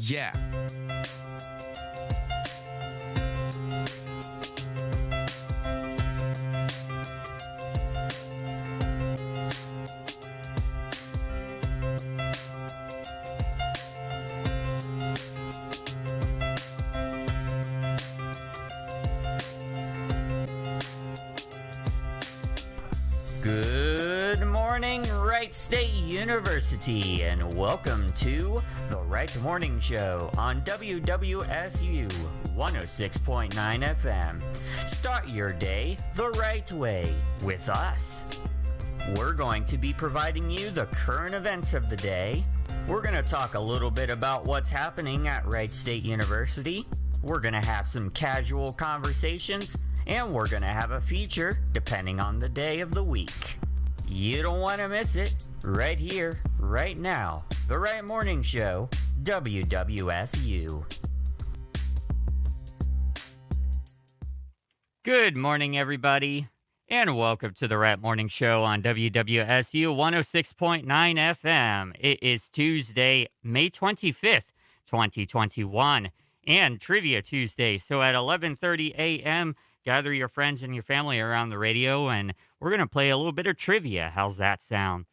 Yeah. Good morning, Wright State University, and welcome to the Wright Morning Show on WWSU 106.9 FM. Start your day the right way with us. We're going to be providing you the current events of the day. We're going to talk a little bit about what's happening at Wright State University. We're going to have some casual conversations, and we're going to have a feature depending on the day of the week. You don't want to miss it. Right here, right now. The Wright Morning Show, WWSU. Good morning, everybody, and welcome to the Wright Morning Show on WWSU 106.9 FM. It is Tuesday, May 25th, 2021, and Trivia Tuesday. So at 11:30 a.m., gather your friends and your family around the radio, and we're going to play a little bit of trivia. How's that sound?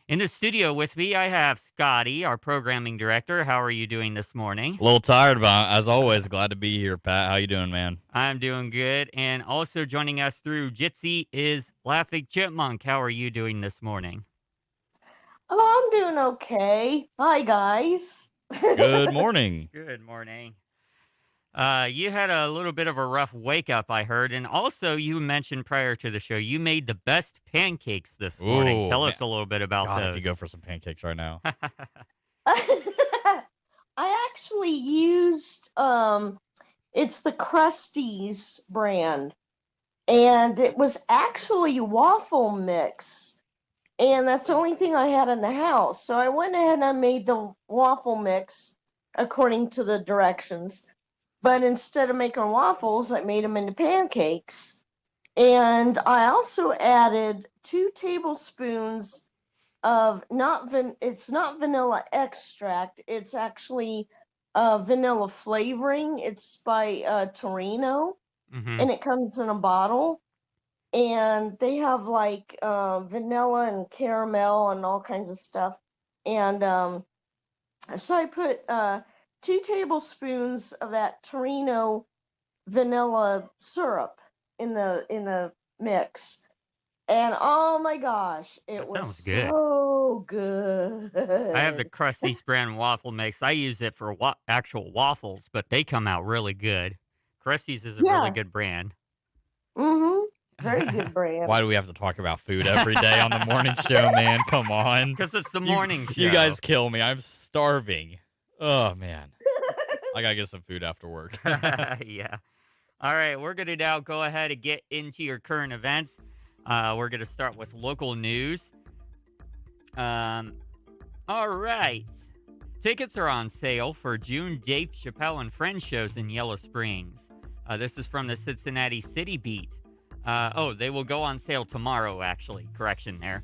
In the studio with me, I have Scotty, our programming director. How are you doing this morning? A little tired, but as always, glad to be here, Pat. How you doing, man? I'm doing good. And also joining us through Jitsi is Laughing Chipmunk. How are you doing this morning? Oh, I'm doing okay. Hi, guys. Good morning. Good morning. You had a little bit of a rough wake-up, I heard, and also you mentioned prior to the show you made the best pancakes this morning. Tell us a little bit about God, those. I could go for some pancakes right now. I actually used, it's the Krusty's brand, and it was actually waffle mix, and that's the only thing I had in the house. So I went ahead and I made the waffle mix according to the directions. But instead of making waffles, I made them into pancakes. And I also added 2 tablespoons of it's not vanilla extract. It's actually vanilla flavoring. It's by Torino, and it comes in a bottle. And they have like vanilla and caramel and all kinds of stuff. And so I put 2 tablespoons of that Torino vanilla syrup in the mix, and oh my gosh, it was so good. I have the Krusty's brand waffle mix. I use it for actual waffles, but they come out really good. Krusty's is a really good brand. Very good brand. Why do we have to talk about food every day on the morning show, man? Come on. Because it's the morning show. You guys kill me. I'm starving. Oh, man. I got to get some food after work. Yeah. All right. We're going to now go ahead and get into your current events. We're going to start with local news. All right. Tickets are on sale for June Dave Chappelle and Friends shows in Yellow Springs. This is from the Cincinnati City Beat. They will go on sale tomorrow, actually. Correction there.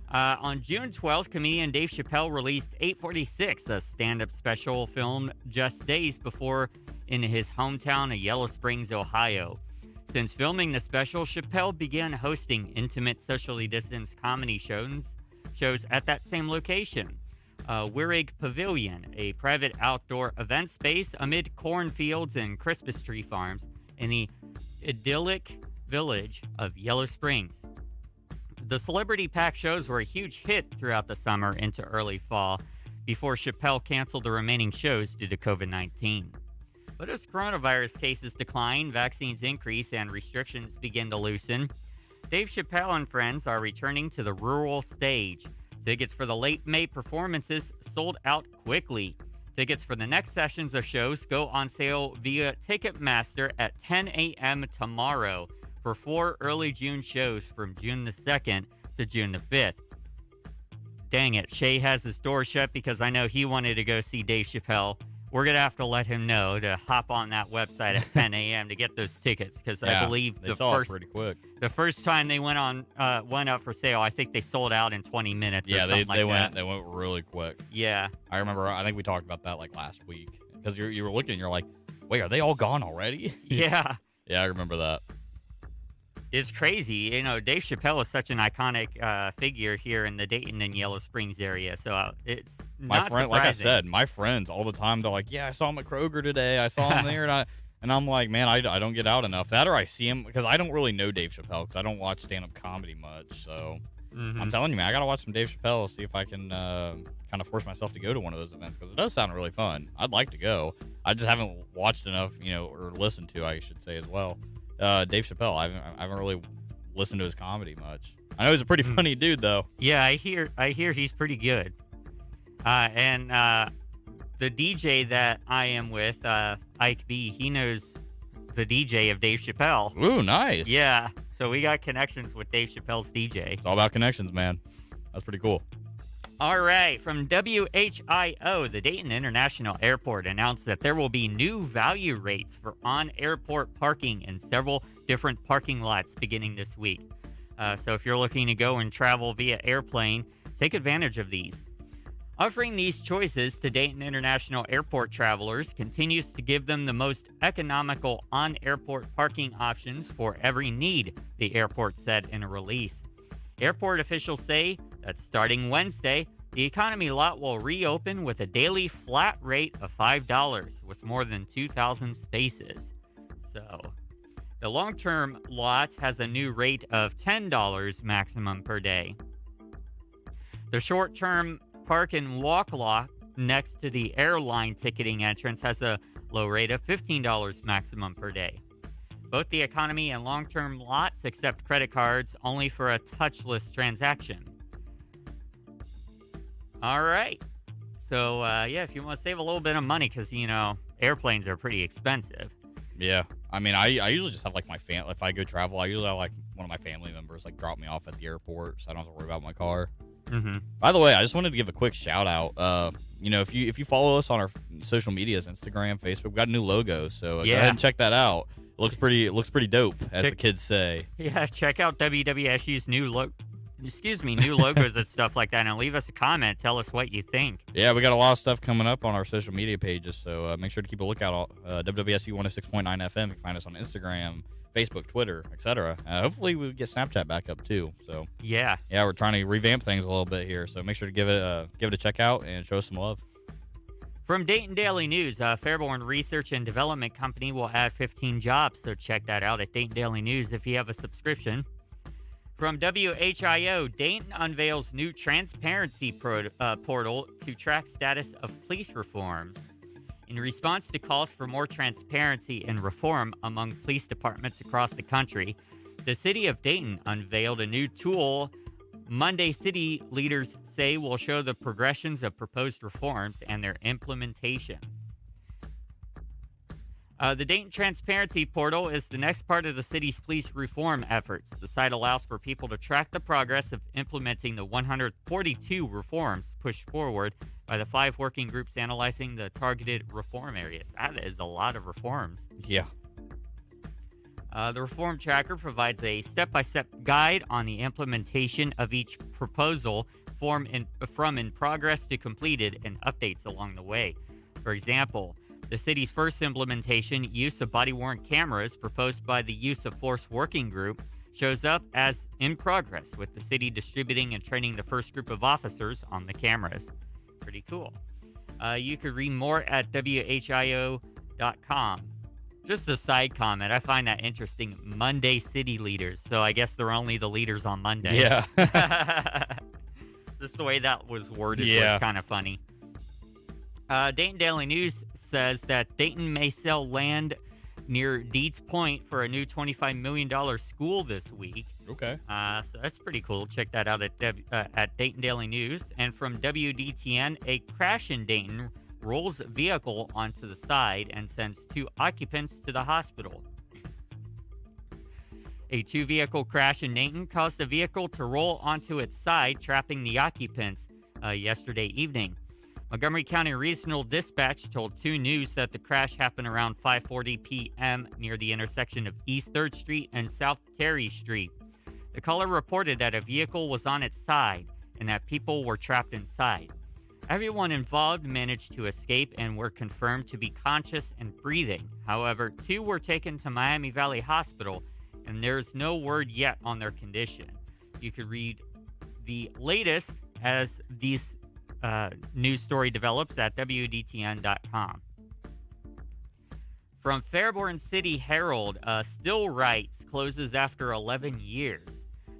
On June 12th, comedian Dave Chappelle released 846, a stand-up special filmed just days before in his hometown of Yellow Springs, Ohio. Since filming the special, Chappelle began hosting intimate, socially distanced comedy shows at that same location. Wirrig Pavilion, a private outdoor event space amid cornfields and Christmas tree farms in the idyllic village of Yellow Springs. The celebrity pack shows were a huge hit throughout the summer into early fall before Chappelle canceled the remaining shows due to COVID-19. But as coronavirus cases decline, vaccines increase, and restrictions begin to loosen, Dave Chappelle and Friends are returning to the rural stage. Tickets for the late May performances sold out quickly. Tickets for the next sessions of shows go on sale via Ticketmaster at 10 a.m. tomorrow. For 4 early June shows from June the 2nd to June the 5th. Dang it, Shay has his door shut because I know he wanted to go see Dave Chappelle. We're going to have to let him know to hop on that website at 10 a.m. to get those tickets because I believe they sold out pretty quick. The first time they went up for sale, I think they sold out in 20 minutes. Yeah, they went really quick. Yeah, I remember. I think we talked about that like last week. because you were looking and you're like, wait, are they all gone already? Yeah. Yeah, I remember that. It's crazy. You know, Dave Chappelle is such an iconic figure here in the Dayton and Yellow Springs area. So it's My not friend, like I surprising. said, my friends all the time, they're like, yeah, I saw him at Kroger today. I saw him there. And I'm like, man, I don't get out enough. That or I see him, because I don't really know Dave Chappelle because I don't watch stand-up comedy much. So I'm telling you, man, I got to watch some Dave Chappelle, see if I can kind of force myself to go to one of those events, because it does sound really fun. I'd like to go. I just haven't watched enough, or listened to, I should say, as well. Dave Chappelle, I haven't really listened to his comedy much. I know he's a pretty funny dude, though. Yeah, I hear he's pretty good. And the DJ that I am with, Ike B, he knows the DJ of Dave Chappelle. Ooh, nice. Yeah, so we got connections with Dave Chappelle's DJ. It's all about connections, man. That's pretty cool. All right, from WHIO, the Dayton International Airport announced that there will be new value rates for on-airport parking in several different parking lots beginning this week. So if you're looking to go and travel via airplane, take advantage of these. Offering these choices to Dayton International Airport travelers continues to give them the most economical on-airport parking options for every need, the airport said in a release. Airport officials say that starting Wednesday, the economy lot will reopen with a daily flat rate of $5 with more than 2,000 spaces. So, the long-term lot has a new rate of $10 maximum per day. The short-term park and walk lot next to the airline ticketing entrance has a low rate of $15 maximum per day. Both the economy and long-term lots accept credit cards only for a touchless transaction. All right. So, yeah, if you want to save a little bit of money, because, airplanes are pretty expensive. Yeah. I mean, I usually just have, like, my family. If I go travel, I usually have, like, one of my family members, like, drop me off at the airport so I don't have to worry about my car. Mm-hmm. By the way, I just wanted to give a quick shout out. If you follow us on our social medias, Instagram, Facebook, we've got a new logo, so go ahead and check that out. It looks pretty dope, as the kids say. Yeah, check out WWSU's new logos and stuff like that, and leave us a comment. Tell us what you think. Yeah, we got a lot of stuff coming up on our social media pages, so make sure to keep a lookout. WWSU 106.9 FM. You can find us on Instagram, Facebook, Twitter, etc. Hopefully we get Snapchat back up too. So yeah, we're trying to revamp things a little bit here. So make sure to give it a check out and show us some love. From Dayton Daily News, Fairborn Research and Development Company will add 15 jobs. So check that out at Dayton Daily News if you have a subscription. From WHIO, Dayton unveils new transparency portal to track status of police reforms. In response to calls for more transparency and reform among police departments across the country, the city of Dayton unveiled a new tool Monday city leaders say will show the progressions of proposed reforms and their implementation. The Dayton Transparency Portal is the next part of the city's police reform efforts. The site allows for people to track the progress of implementing the 142 reforms pushed forward by the 5 working groups analyzing the targeted reform areas. That is a lot of reforms. Yeah. The Reform Tracker provides a step-by-step guide on the implementation of each proposal from in progress to completed and updates along the way. For example, the city's first implementation, use of body-worn cameras proposed by the Use of Force Working Group, shows up as in progress, with the city distributing and training the first group of officers on the cameras. Pretty cool. You could read more at WHIO.com. Just a side comment, I find that interesting. Monday city leaders. So I guess they're only the leaders on Monday. Yeah. Just the way that was worded was kind of funny. Dayton Daily News says that Dayton may sell land near Deeds Point for a new $25 million school this week. Okay. So that's pretty cool. Check that out at Dayton Daily News. And from WDTN, a crash in Dayton rolls a vehicle onto the side and sends 2 occupants to the hospital. A 2-vehicle crash in Dayton caused a vehicle to roll onto its side, trapping the occupants yesterday evening. Montgomery County Regional Dispatch told 2 News that the crash happened around 5:40 p.m. near the intersection of East 3rd Street and South Terry Street. The caller reported that a vehicle was on its side and that people were trapped inside. Everyone involved managed to escape and were confirmed to be conscious and breathing. However, 2 were taken to Miami Valley Hospital, and there's no word yet on their condition. You could read the latest as this news story develops at WDTN.com. From Fairborn City Herald, Still Wright closes after 11 years.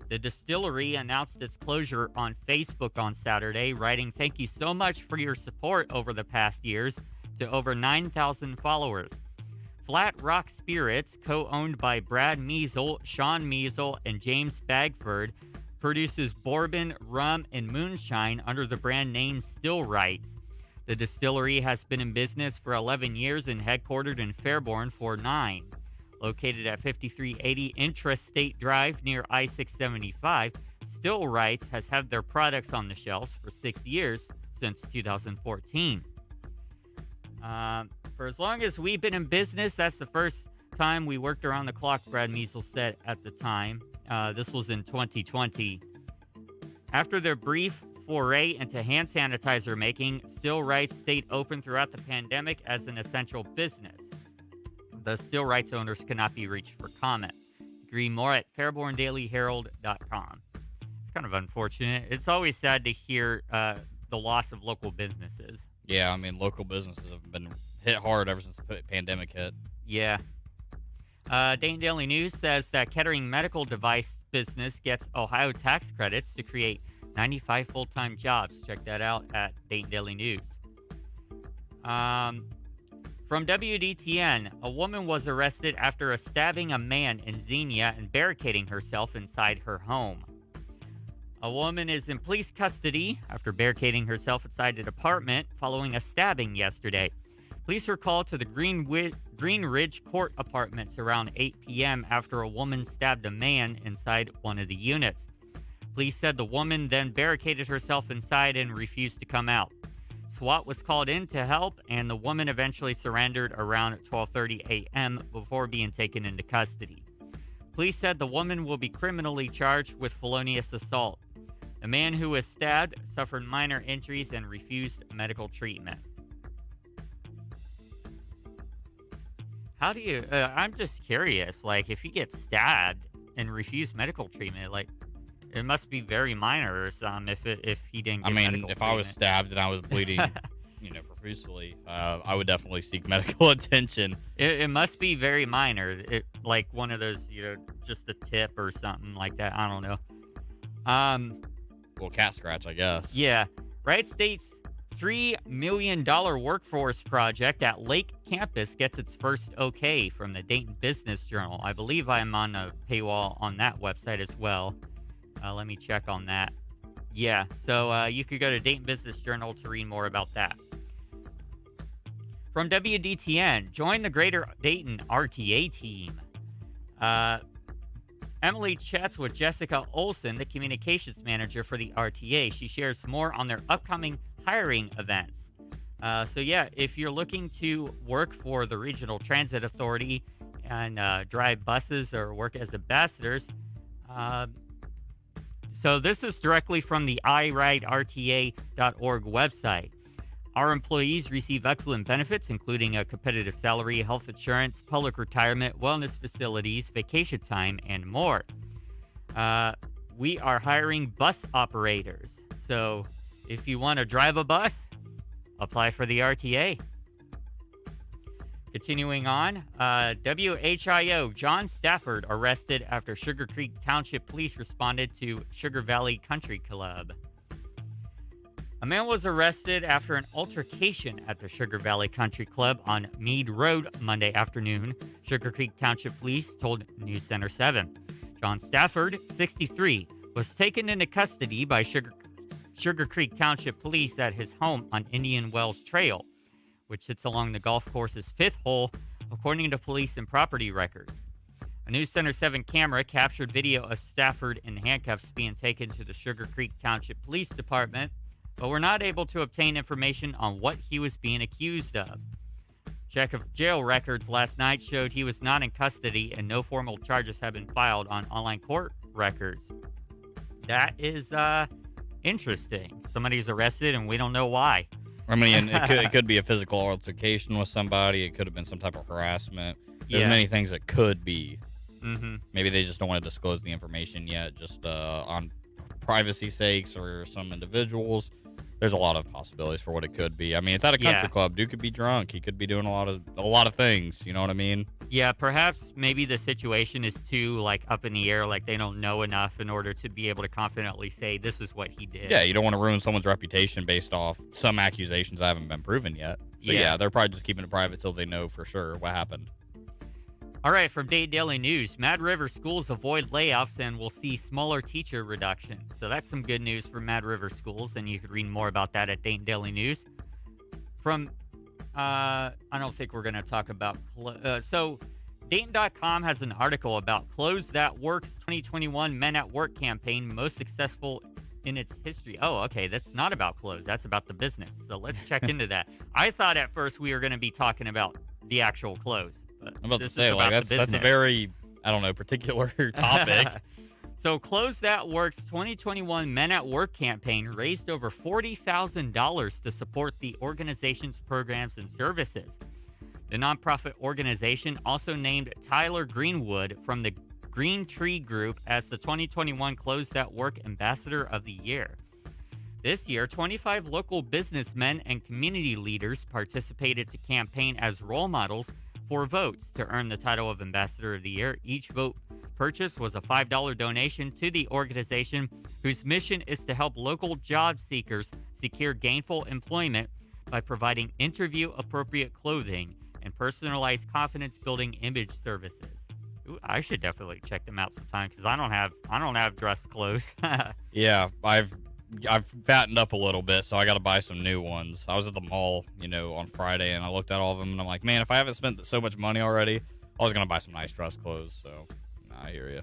The distillery announced its closure on Facebook on Saturday, writing, "Thank you so much for your support over the past years," to over 9,000 followers. Flat Rock Spirits, co-owned by Brad Measle, Sean Measle, and James Bagford, produces bourbon, rum, and moonshine under the brand name Still Wright. The distillery has been in business for 11 years and headquartered in Fairborn for 9. Located at 5380 Intrastate Drive near I-675, Still Wright has had their products on the shelves for 6 years, since 2014. For as long as we've been in business, that's the first time we worked around the clock, Brad Measle said at the time. This was in 2020. After their brief foray into hand sanitizer making, Still Wright stayed open throughout the pandemic as an essential business. The Still Wright owners cannot be reached for comment. Read more at fairborndailyherald.com. It's kind of unfortunate. It's always sad to hear the loss of local businesses. Yeah, I mean, local businesses have been hit hard ever since the pandemic hit. Yeah. Dayton Daily News says that Kettering Medical Device business gets Ohio tax credits to create 95 full-time jobs. Check that out at Dayton Daily News. From WDTN, a woman was arrested after stabbing a man in Xenia and barricading herself inside her home. A woman is in police custody after barricading herself inside an apartment following a stabbing yesterday. Police were called to the Green Ridge Court Apartments around 8 p.m. after a woman stabbed a man inside one of the units. Police said the woman then barricaded herself inside and refused to come out. SWAT was called in to help, and the woman eventually surrendered around 12:30 a.m. before being taken into custody. Police said the woman will be criminally charged with felonious assault. The man who was stabbed suffered minor injuries and refused medical treatment. How do you... I'm just curious, like, if you get stabbed and refuse medical treatment, like, it must be very minor or something if he didn't get medical treatment. If I was stabbed and I was bleeding, profusely, I would definitely seek medical attention. It must be very minor. Like one of those, just a tip or something like that. I don't know. Well, cat scratch, I guess. Yeah. Wright State's $3 million workforce project at Lake Campus gets its first okay from the Dayton Business Journal. I believe I'm on a paywall on that website as well. Let me check on that. Yeah, so you could go to Dayton Business Journal to read more about that. From WDTN, join the Greater Dayton RTA team. Emily chats with Jessica Olson, the communications manager for the RTA. She shares more on their upcoming hiring events. So yeah, if you're looking to work for the Regional Transit Authority and drive buses or work as ambassadors, so this is directly from the iRideRTA.org website. Our employees receive excellent benefits, including a competitive salary, health insurance, public retirement, wellness facilities, vacation time, and more. We are hiring bus operators. So if you want to drive a bus, apply for the RTA. Continuing on, WHIO, John Stafford arrested after Sugar Creek Township Police responded to Sugar Valley Country Club. A man was arrested after an altercation at the Sugar Valley Country Club on Meade Road Monday afternoon, Sugar Creek Township Police told News Center 7. John Stafford, 63, was taken into custody by Sugar Creek Township Police at his home on Indian Wells Trail, which sits along the golf course's fifth hole, according to police and property records. A News Center 7 camera captured video of Stafford in handcuffs being taken to the Sugar Creek Township Police Department, but were not able to obtain information on what he was being accused of. Check of jail records last night showed he was not in custody and no formal charges have been filed on online court records. That is Interesting. Somebody's arrested and we don't know why. I mean, it could be a physical altercation with somebody. It could have been some type of harassment. There's many things it could be. Mm-hmm. Maybe they just don't want to disclose the information yet, just on privacy sakes or some individuals. There's a lot of possibilities for what it could be. I mean, it's at a country club. Dude could be drunk. He could be doing a lot of things. You know what I mean? Yeah, perhaps maybe the situation is too up in the air. Like they don't know enough in order to be able to confidently say this is what he did. Yeah, you don't want to ruin someone's reputation based off some accusations that haven't been proven yet. So yeah, they're probably just keeping it private till they know for sure what happened. All right, from Dayton Daily News, Mad River schools avoid layoffs and will see smaller teacher reductions. So that's some good news for Mad River schools, and you could read more about that at Dayton Daily News. From, I don't think we're going to talk about, so Dayton.com has an article about Clothes That Works 2021 Men at Work campaign, most successful in its history. Oh, okay, that's not about clothes, that's about the business. So let's check into that. I thought at first we were going to be talking about the actual clothes. I'm about to say, that's a very, I don't know, particular topic. So Clothes That Works 2021 Men at Work campaign raised over $40,000 to support the organization's programs and services. The nonprofit organization also named Tyler Greenwood from the Green Tree Group as the 2021 Clothes That Work Ambassador of the Year. This year, 25 local businessmen and community leaders participated to campaign as role models for votes to earn the title of Ambassador of the Year. Each vote purchase was a $5 donation to the organization, whose mission is to help local job seekers secure gainful employment by providing interview-appropriate clothing and personalized confidence-building image services. Ooh, I should definitely check them out sometime because I don't have dress clothes. Yeah, I've fattened up a little bit, so I got to buy some new ones. I was at the mall, on Friday, and I looked at all of them, and I'm like, man, if I haven't spent so much money already, I was going to buy some nice dress clothes, so I hear you.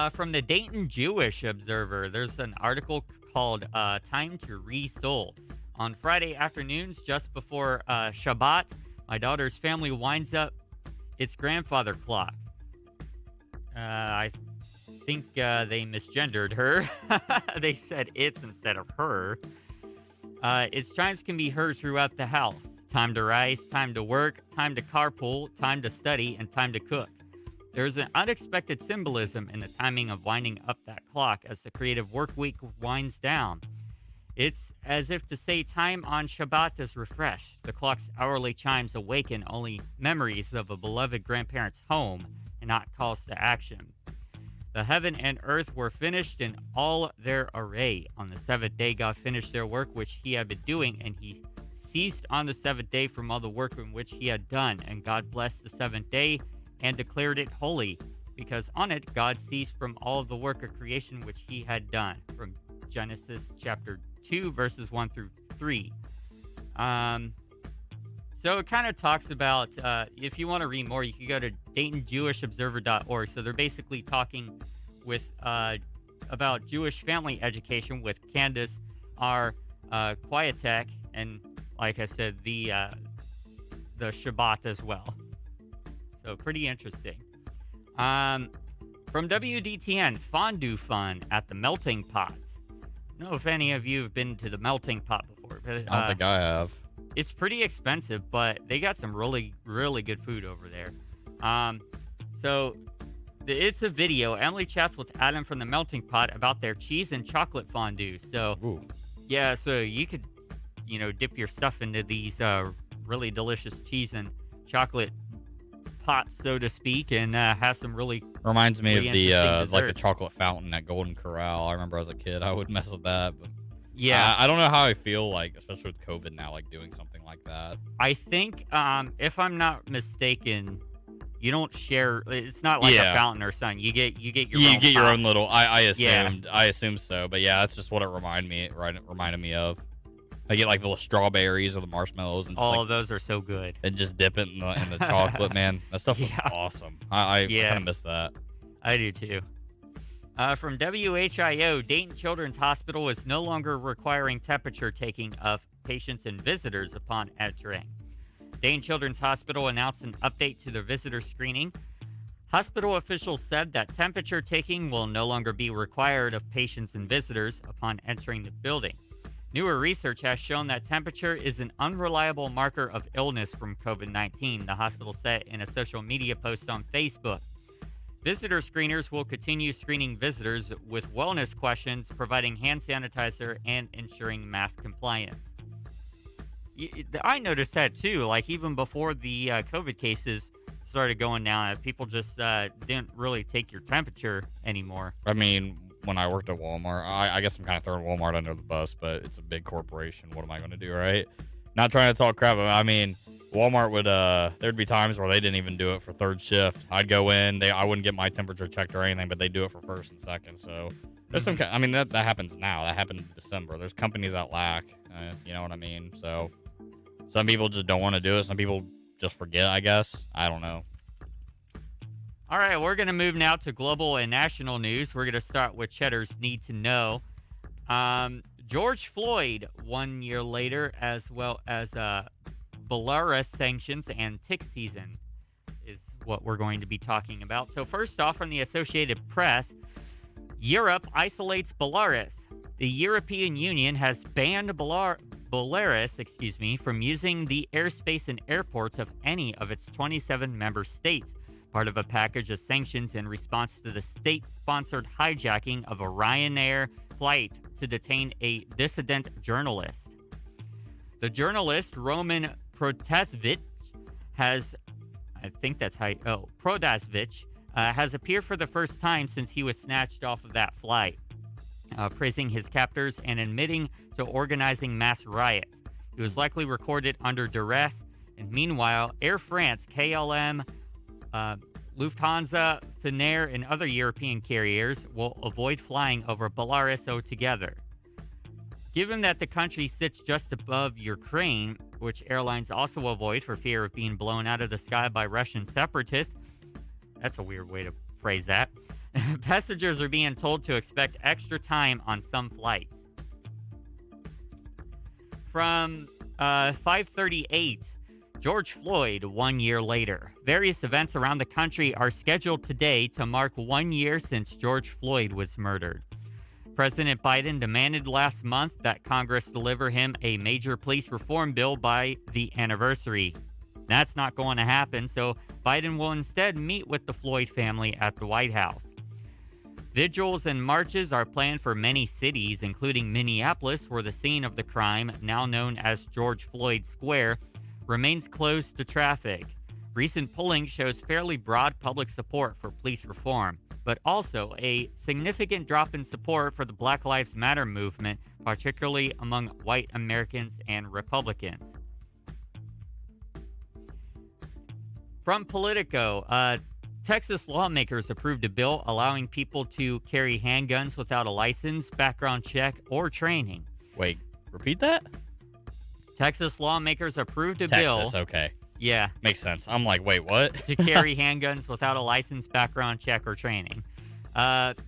From the Dayton Jewish Observer, there's an article called Time to Re-Soul. On Friday afternoons, just before Shabbat, my daughter's family winds up its grandfather clock. I think they misgendered her. They said it's instead of her. Its chimes can be heard throughout the house. Time to rise, time to work, time to carpool, time to study, and time to cook. There's an unexpected symbolism in the timing of winding up that clock as the creative work week winds down. It's as if to say time on Shabbat is refreshed. The clock's hourly chimes awaken only memories of a beloved grandparent's home and not calls to action. The heaven and earth were finished in all their array. On the seventh day, God finished their work which he had been doing, and he ceased on the seventh day from all the work in which he had done. And God blessed the seventh day and declared it holy, because on it God ceased from all of the work of creation which he had done. From Genesis chapter 2, verses 1 through 3. So it kind of talks about, if you want to read more, you can go to DaytonJewishObserver.org. So they're basically talking with about Jewish family education with Candace R. Kwiatek, and like I said, the Shabbat as well. So pretty interesting. From WDTN, Fondue Fun at the Melting Pot. I don't know if any of you have been to the Melting Pot before. But, I don't think I have. It's pretty expensive, but they got some really, really good food over there. It's a video. Emily chats with Adam from the Melting Pot about their cheese and chocolate fondue. So, ooh. Yeah, so you could, dip your stuff into these really delicious cheese and chocolate pots, so to speak, and have some really reminds me of the dessert. the chocolate fountain at Golden Corral. I remember as a kid I would mess with that, but yeah, I don't know how I feel especially with COVID now, doing something like that. I think if I'm not mistaken, you don't share. It's not like a fountain or something. You get your own little. I assumed so, but yeah, that's just what it reminded me of. I get the little strawberries or the marshmallows, and just, those are so good. And just dip it in the chocolate, man. That stuff was awesome. I kind of miss that. I do too. From WHIO, Dayton Children's Hospital is no longer requiring temperature taking of patients and visitors upon entering. Dayton Children's Hospital announced an update to their visitor screening. Hospital officials said that temperature taking will no longer be required of patients and visitors upon entering the building. Newer research has shown that temperature is an unreliable marker of illness from COVID-19, the hospital said in a social media post on Facebook. Visitor screeners will continue screening visitors with wellness questions, providing hand sanitizer, and ensuring mask compliance. I noticed that too, like even before the COVID cases started going down, people just didn't really take your temperature anymore. I mean, when I worked at Walmart, I guess I'm kind of throwing Walmart under the bus, but it's a big corporation. What am I going to do, right? Not trying to talk crap. I mean, Walmart would, there'd be times where they didn't even do it for third shift. I'd go in, I wouldn't get my temperature checked or anything, but they do it for first and second. So there's some, I mean, that happens now. That happened in December. There's companies that lack, you know what I mean? So some people just don't want to do it. Some people just forget, I guess. I don't know. All right, we're going to move now to global and national news. We're going to start with Cheddar's Need to Know. George Floyd, 1 year later, as well as Belarus sanctions and tick season is what we're going to be talking about. So first off, from the Associated Press, Europe isolates Belarus. The European Union has banned Belarus, from using the airspace and airports of any of its 27 member states, part of a package of sanctions in response to the state-sponsored hijacking of a Ryanair flight to detain a dissident journalist. The journalist, Roman Protasevich, has appeared for the first time since he was snatched off of that flight, praising his captors and admitting to organizing mass riots. He was likely recorded under duress, and meanwhile, Air France, KLM, Lufthansa, Finnair, and other European carriers will avoid flying over Belarus altogether. Given that the country sits just above Ukraine, which airlines also avoid for fear of being blown out of the sky by Russian separatists, that's a weird way to phrase that, passengers are being told to expect extra time on some flights. From 538, George Floyd, 1 year later. Various events around the country are scheduled today to mark 1 year since George Floyd was murdered. President Biden demanded last month that Congress deliver him a major police reform bill by the anniversary. That's not going to happen, so Biden will instead meet with the Floyd family at the White House. Vigils and marches are planned for many cities, including Minneapolis, where the scene of the crime, now known as George Floyd Square, remains closed to traffic. Recent polling shows fairly broad public support for police reform, but also a significant drop in support for the Black Lives Matter movement, particularly among white Americans and Republicans. From Politico, Texas lawmakers approved a bill allowing people to carry handguns without a license, background check, or training. Wait, repeat that? Texas lawmakers approved a bill. Texas, okay. Yeah. Makes sense. I'm like, wait, what? To carry handguns without a license, background check, or training.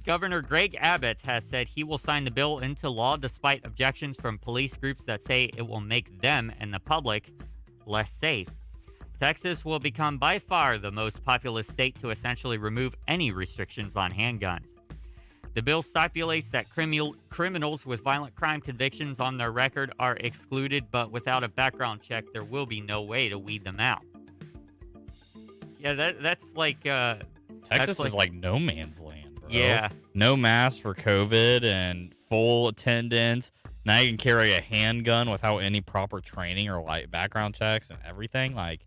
Governor Greg Abbott has said he will sign the bill into law despite objections from police groups that say it will make them and the public less safe. Texas will become by far the most populous state to essentially remove any restrictions on handguns. The bill stipulates that criminals with violent crime convictions on their record are excluded, but without a background check, there will be no way to weed them out. Yeah, that's like... Texas is like no man's land, bro. Yeah. No mask for COVID and full attendance. Now you can carry a handgun without any proper training or like background checks and everything. Like,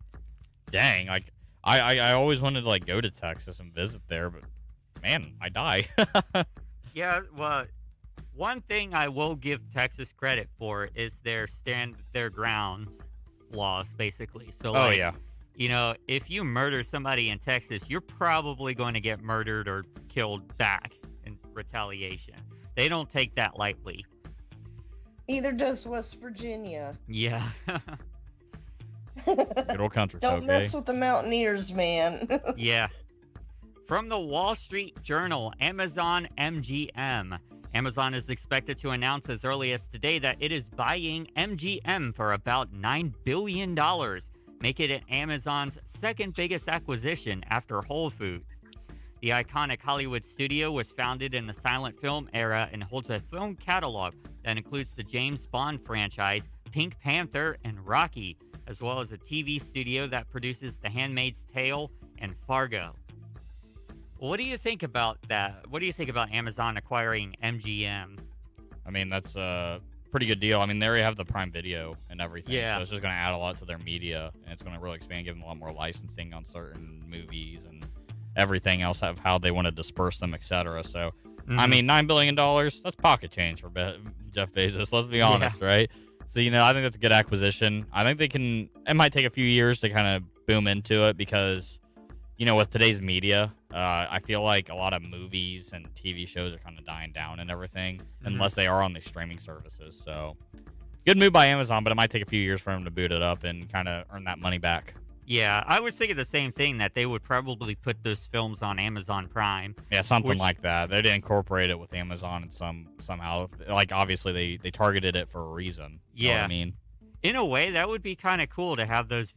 dang. Like, I always wanted to like go to Texas and visit there, but man, I die. Yeah, well, one thing I will give Texas credit for is their grounds laws, basically. So, like, yeah. You know, if you murder somebody in Texas, you're probably going to get murdered or killed back in retaliation. They don't take that lightly. Either does West Virginia. Yeah. Good old country. Don't mess with the Mountaineers, man. Yeah. From the Wall Street Journal, Amazon MGM. Amazon is expected to announce as early as today that it is buying MGM for about $9 billion, making it Amazon's second biggest acquisition after Whole Foods. The iconic Hollywood studio was founded in the silent film era and holds a film catalog that includes the James Bond franchise, Pink Panther, and Rocky, as well as a TV studio that produces The Handmaid's Tale and Fargo. What do you think about that? What do you think about Amazon acquiring MGM? I mean, that's a pretty good deal. I mean, they already have the Prime Video and everything, Yeah. so it's just going to add a lot to their media, and it's going to really expand, give them a lot more licensing on certain movies and everything else of how they want to disperse them, etc. So, I mean, $9 billion, that's pocket change for Jeff Bezos, let's be honest, right? So, I think that's a good acquisition. I think it might take a few years to kind of boom into it because, with today's media, I feel like a lot of movies and TV shows are kind of dying down and everything, unless they are on the streaming services. So, good move by Amazon, but it might take a few years for them to boot it up and kind of earn that money back. Yeah, I was thinking the same thing, that they would probably put those films on Amazon Prime. Yeah, something like that. They did incorporate it with Amazon and somehow. Like, obviously, they targeted it for a reason. You know what I mean? In a way, that would be kind of cool to have those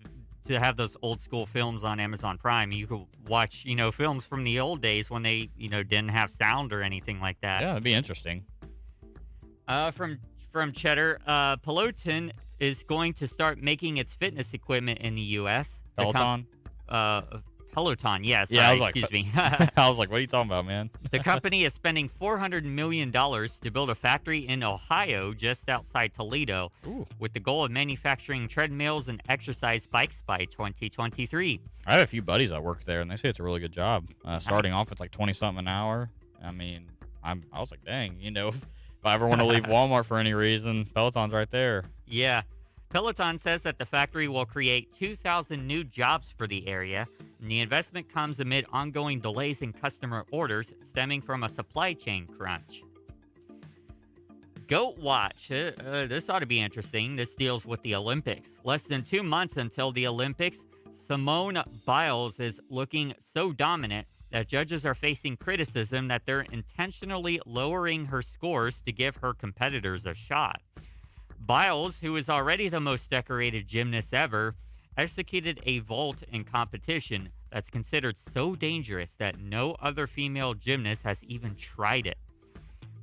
old school films on Amazon Prime. You could watch, films from the old days when they, didn't have sound or anything like that. Yeah, it'd be interesting. From Cheddar, Peloton is going to start making its fitness equipment in the U.S. Peloton? Peloton, yes. Yeah, excuse me. I was like, what are you talking about, man? The company is spending $400 million to build a factory in Ohio just outside Toledo, with the goal of manufacturing treadmills and exercise bikes by 2023. I have a few buddies that work there, and they say it's a really good job. Starting off, it's like 20-something an hour. I mean, I was like, dang, if I ever want to leave Walmart for any reason, Peloton's right there. Yeah. Peloton says that the factory will create 2,000 new jobs for the area, and the investment comes amid ongoing delays in customer orders stemming from a supply chain crunch. Goat Watch. This ought to be interesting. This deals with the Olympics. Less than 2 months until the Olympics, Simone Biles is looking so dominant that judges are facing criticism that they're intentionally lowering her scores to give her competitors a shot. Biles, who is already the most decorated gymnast ever, executed a vault in competition that's considered so dangerous that no other female gymnast has even tried it.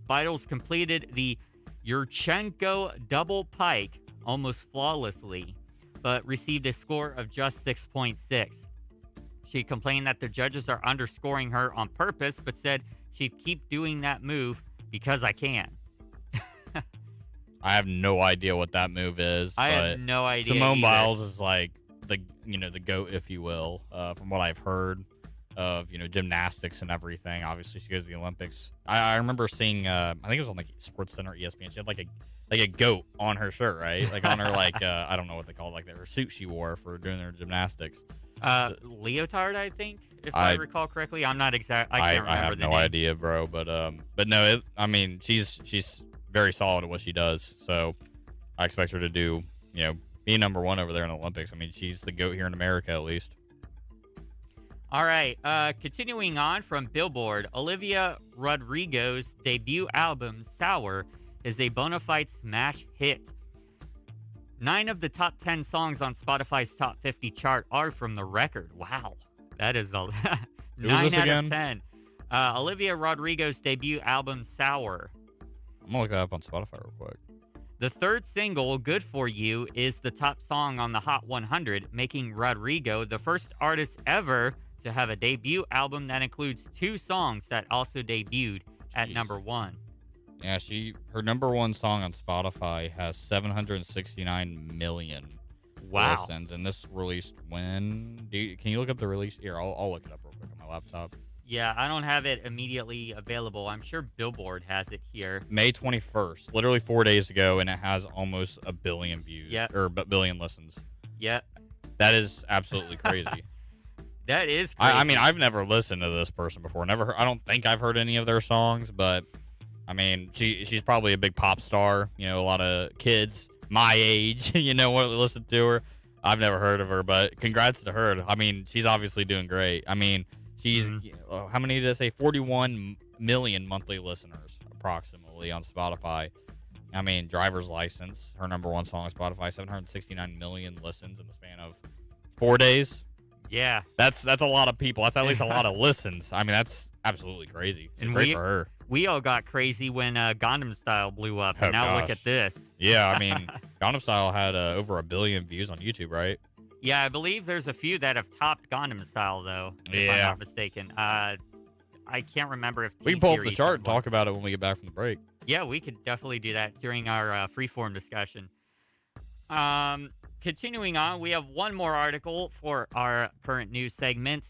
Biles completed the Yurchenko double pike almost flawlessly, but received a score of just 6.6. She complained that the judges are underscoring her on purpose, but said she'd keep doing that move because I can. I have no idea what that move is. I have no idea. Simone either. Biles is like the GOAT, if you will, from what I've heard of gymnastics and everything. Obviously, she goes to the Olympics. I remember seeing I think it was on like Sports Center, ESPN. She had like a goat on her shirt, right? Like on her I don't know what they call it, like her suit she wore for doing her gymnastics. Leotard, I think, if I recall correctly. I'm not exact. I can't remember I have the no name. idea, bro. But no, I mean, she's very solid at what she does. So I expect her to do, be number one over there in the Olympics. I mean, she's the GOAT here in America, at least. All right. Continuing on from Billboard, Olivia Rodrigo's debut album, Sour, is a bona fide smash hit. 9 of the top 10 songs on Spotify's top 50 chart are from the record. Wow. That is a 9 out of 10. Olivia Rodrigo's debut album, Sour. I'm going to look that up on Spotify real quick. The third single, Good For You, is the top song on the Hot 100, making Rodrigo the first artist ever to have a debut album that includes 2 songs that also debuted at number 1. Yeah, her number 1 song on Spotify has 769 million listens, and this released when? Can you look up the release? Here, I'll look it up real quick on my laptop. Yeah, I don't have it immediately available. I'm sure Billboard has it here. May 21st, literally 4 days ago, and it has almost 1 billion views. Yeah. Or 1 billion listens. Yeah. That is absolutely crazy. That is crazy. I mean, I've never listened to this person before. I don't think I've heard any of their songs, but I mean, she's probably a big pop star. A lot of kids my age, want to listen to her. I've never heard of her, but congrats to her. I mean, she's obviously doing great. I mean, she's, how many did I say? 41 million monthly listeners, approximately, on Spotify. I mean, Driver's License, her number 1 song on Spotify, 769 million listens in the span of 4 days. Yeah. That's a lot of people. That's at least a lot of listens. I mean, that's absolutely crazy. So And great for her. We all got crazy when Gangnam Style blew up. And now look at this. Yeah, I mean, Gangnam Style had over 1 billion views on YouTube, right? Yeah, I believe there's a few that have topped Gangnam Style, though, if I'm not mistaken. I can't remember if we can pull up the chart and talk about it when we get back from the break. Yeah, we could definitely do that during our freeform discussion. Continuing on, we have one more article for our current news segment.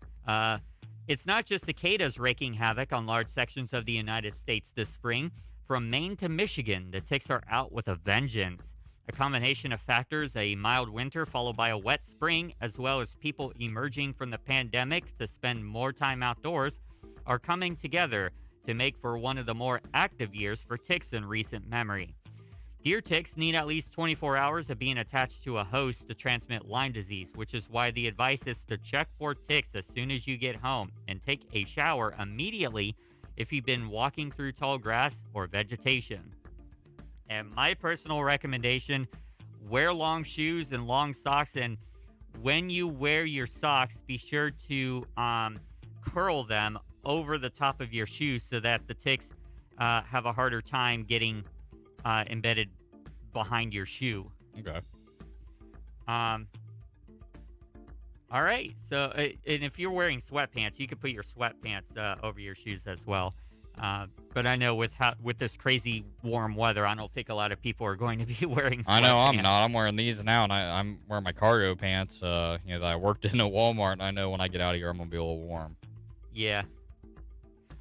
It's not just cicadas wreaking havoc on large sections of the United States this spring. From Maine to Michigan, the ticks are out with a vengeance. A combination of factors, a mild winter followed by a wet spring, as well as people emerging from the pandemic to spend more time outdoors, are coming together to make for one of the more active years for ticks in recent memory. Deer ticks need at least 24 hours of being attached to a host to transmit Lyme disease, which is why the advice is to check for ticks as soon as you get home and take a shower immediately if you've been walking through tall grass or vegetation. And my personal recommendation, wear long shoes and long socks, and when you wear your socks, be sure to curl them over the top of your shoes so that the ticks have a harder time getting embedded behind your shoe. Okay. All right. So, and if you're wearing sweatpants, you could put your sweatpants over your shoes as well. But I know with this crazy warm weather, I don't think a lot of people are going to be wearing sweatpants. I know I'm not. I'm wearing these now, and I'm wearing my cargo pants. That I worked in a Walmart, and I know when I get out of here, I'm gonna be a little warm. Yeah.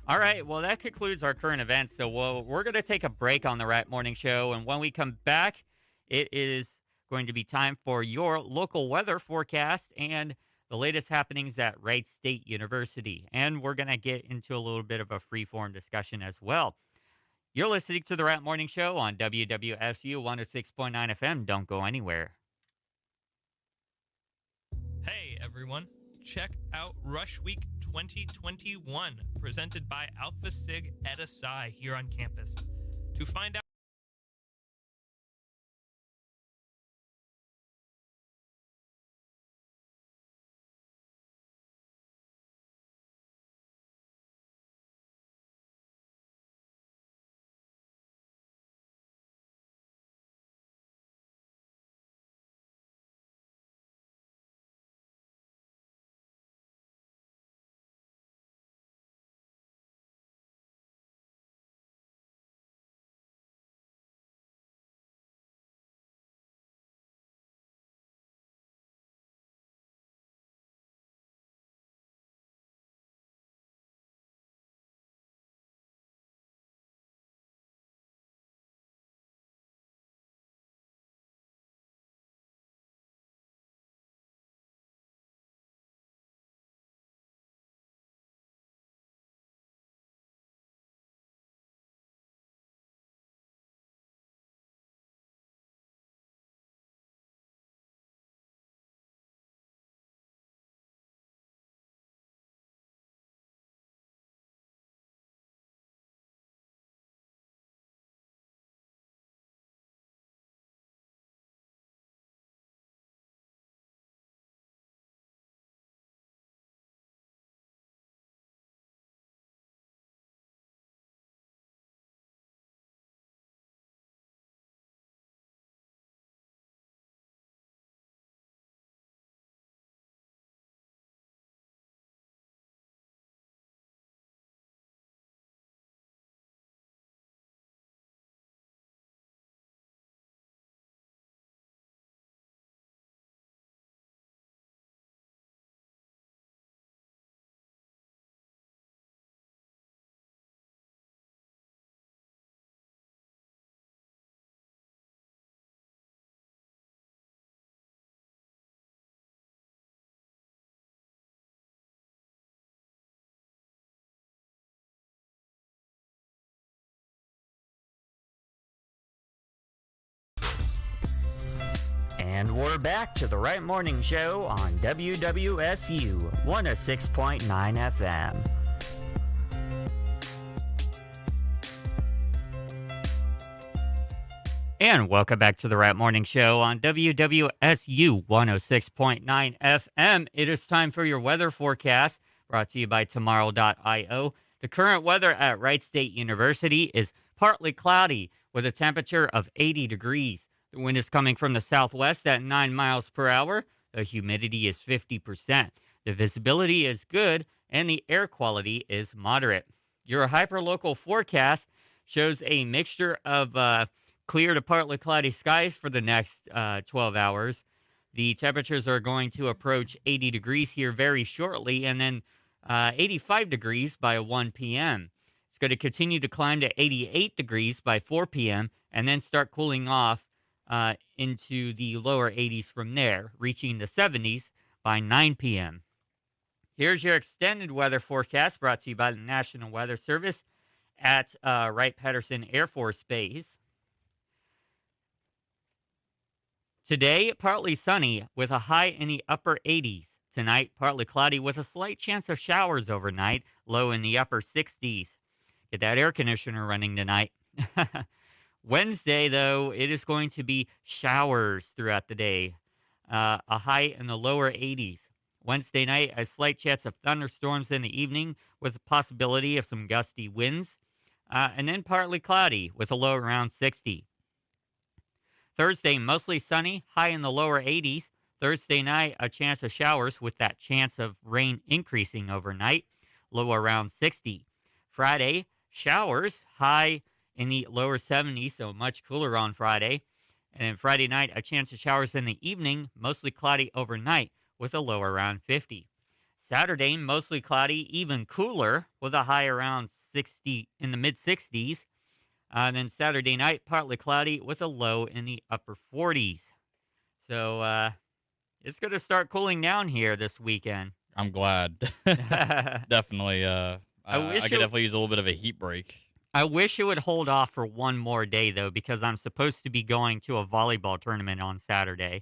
All right, well, that concludes our current events. So we're going to take a break on the Wright Morning Show. And when we come back, it is going to be time for your local weather forecast and the latest happenings at Wright State University. And we're going to get into a little bit of a free-form discussion as well. You're listening to the Wright Morning Show on WWSU 106.9 FM. Don't go anywhere. Hey, everyone. Check out Rush Week 2021, presented by Alpha Sig Eta Psi here on campus. To find out And we're back to the Wright Morning Show on WWSU 106.9 FM. And welcome back to the Wright Morning Show on WWSU 106.9 FM. It is time for your weather forecast, brought to you by Tomorrow.io. The current weather at Wright State University is partly cloudy with a temperature of 80 degrees. The wind is coming from the southwest at 9 miles per hour. The humidity is 50%. The visibility is good, and the air quality is moderate. Your hyperlocal forecast shows a mixture of clear to partly cloudy skies for the next 12 hours. The temperatures are going to approach 80 degrees here very shortly, and then 85 degrees by 1 p.m. It's going to continue to climb to 88 degrees by 4 p.m., and then start cooling off into the lower 80s from there, reaching the 70s by 9 p.m. Here's your extended weather forecast brought to you by the National Weather Service at Wright-Patterson Air Force Base. Today, partly sunny with a high in the upper 80s. Tonight, partly cloudy with a slight chance of showers overnight, low in the upper 60s. Get that air conditioner running tonight. Wednesday, though, it is going to be showers throughout the day. A high in the lower 80s. Wednesday night, a slight chance of thunderstorms in the evening with a possibility of some gusty winds. And then partly cloudy with a low around 60. Thursday, mostly sunny, high in the lower 80s. Thursday night, a chance of showers with that chance of rain increasing overnight, low around 60. Friday, showers, high in the lower 70s, so much cooler on Friday. And then Friday night, a chance of showers in the evening, mostly cloudy overnight with a low around 50. Saturday, mostly cloudy, even cooler with a high around 60 in the mid 60s. And then Saturday night, partly cloudy with a low in the upper 40s. So it's going to start cooling down here this weekend. I'm glad. Definitely. I could definitely use a little bit of a heat break. I wish it would hold off for one more day, though, because I'm supposed to be going to a volleyball tournament on Saturday.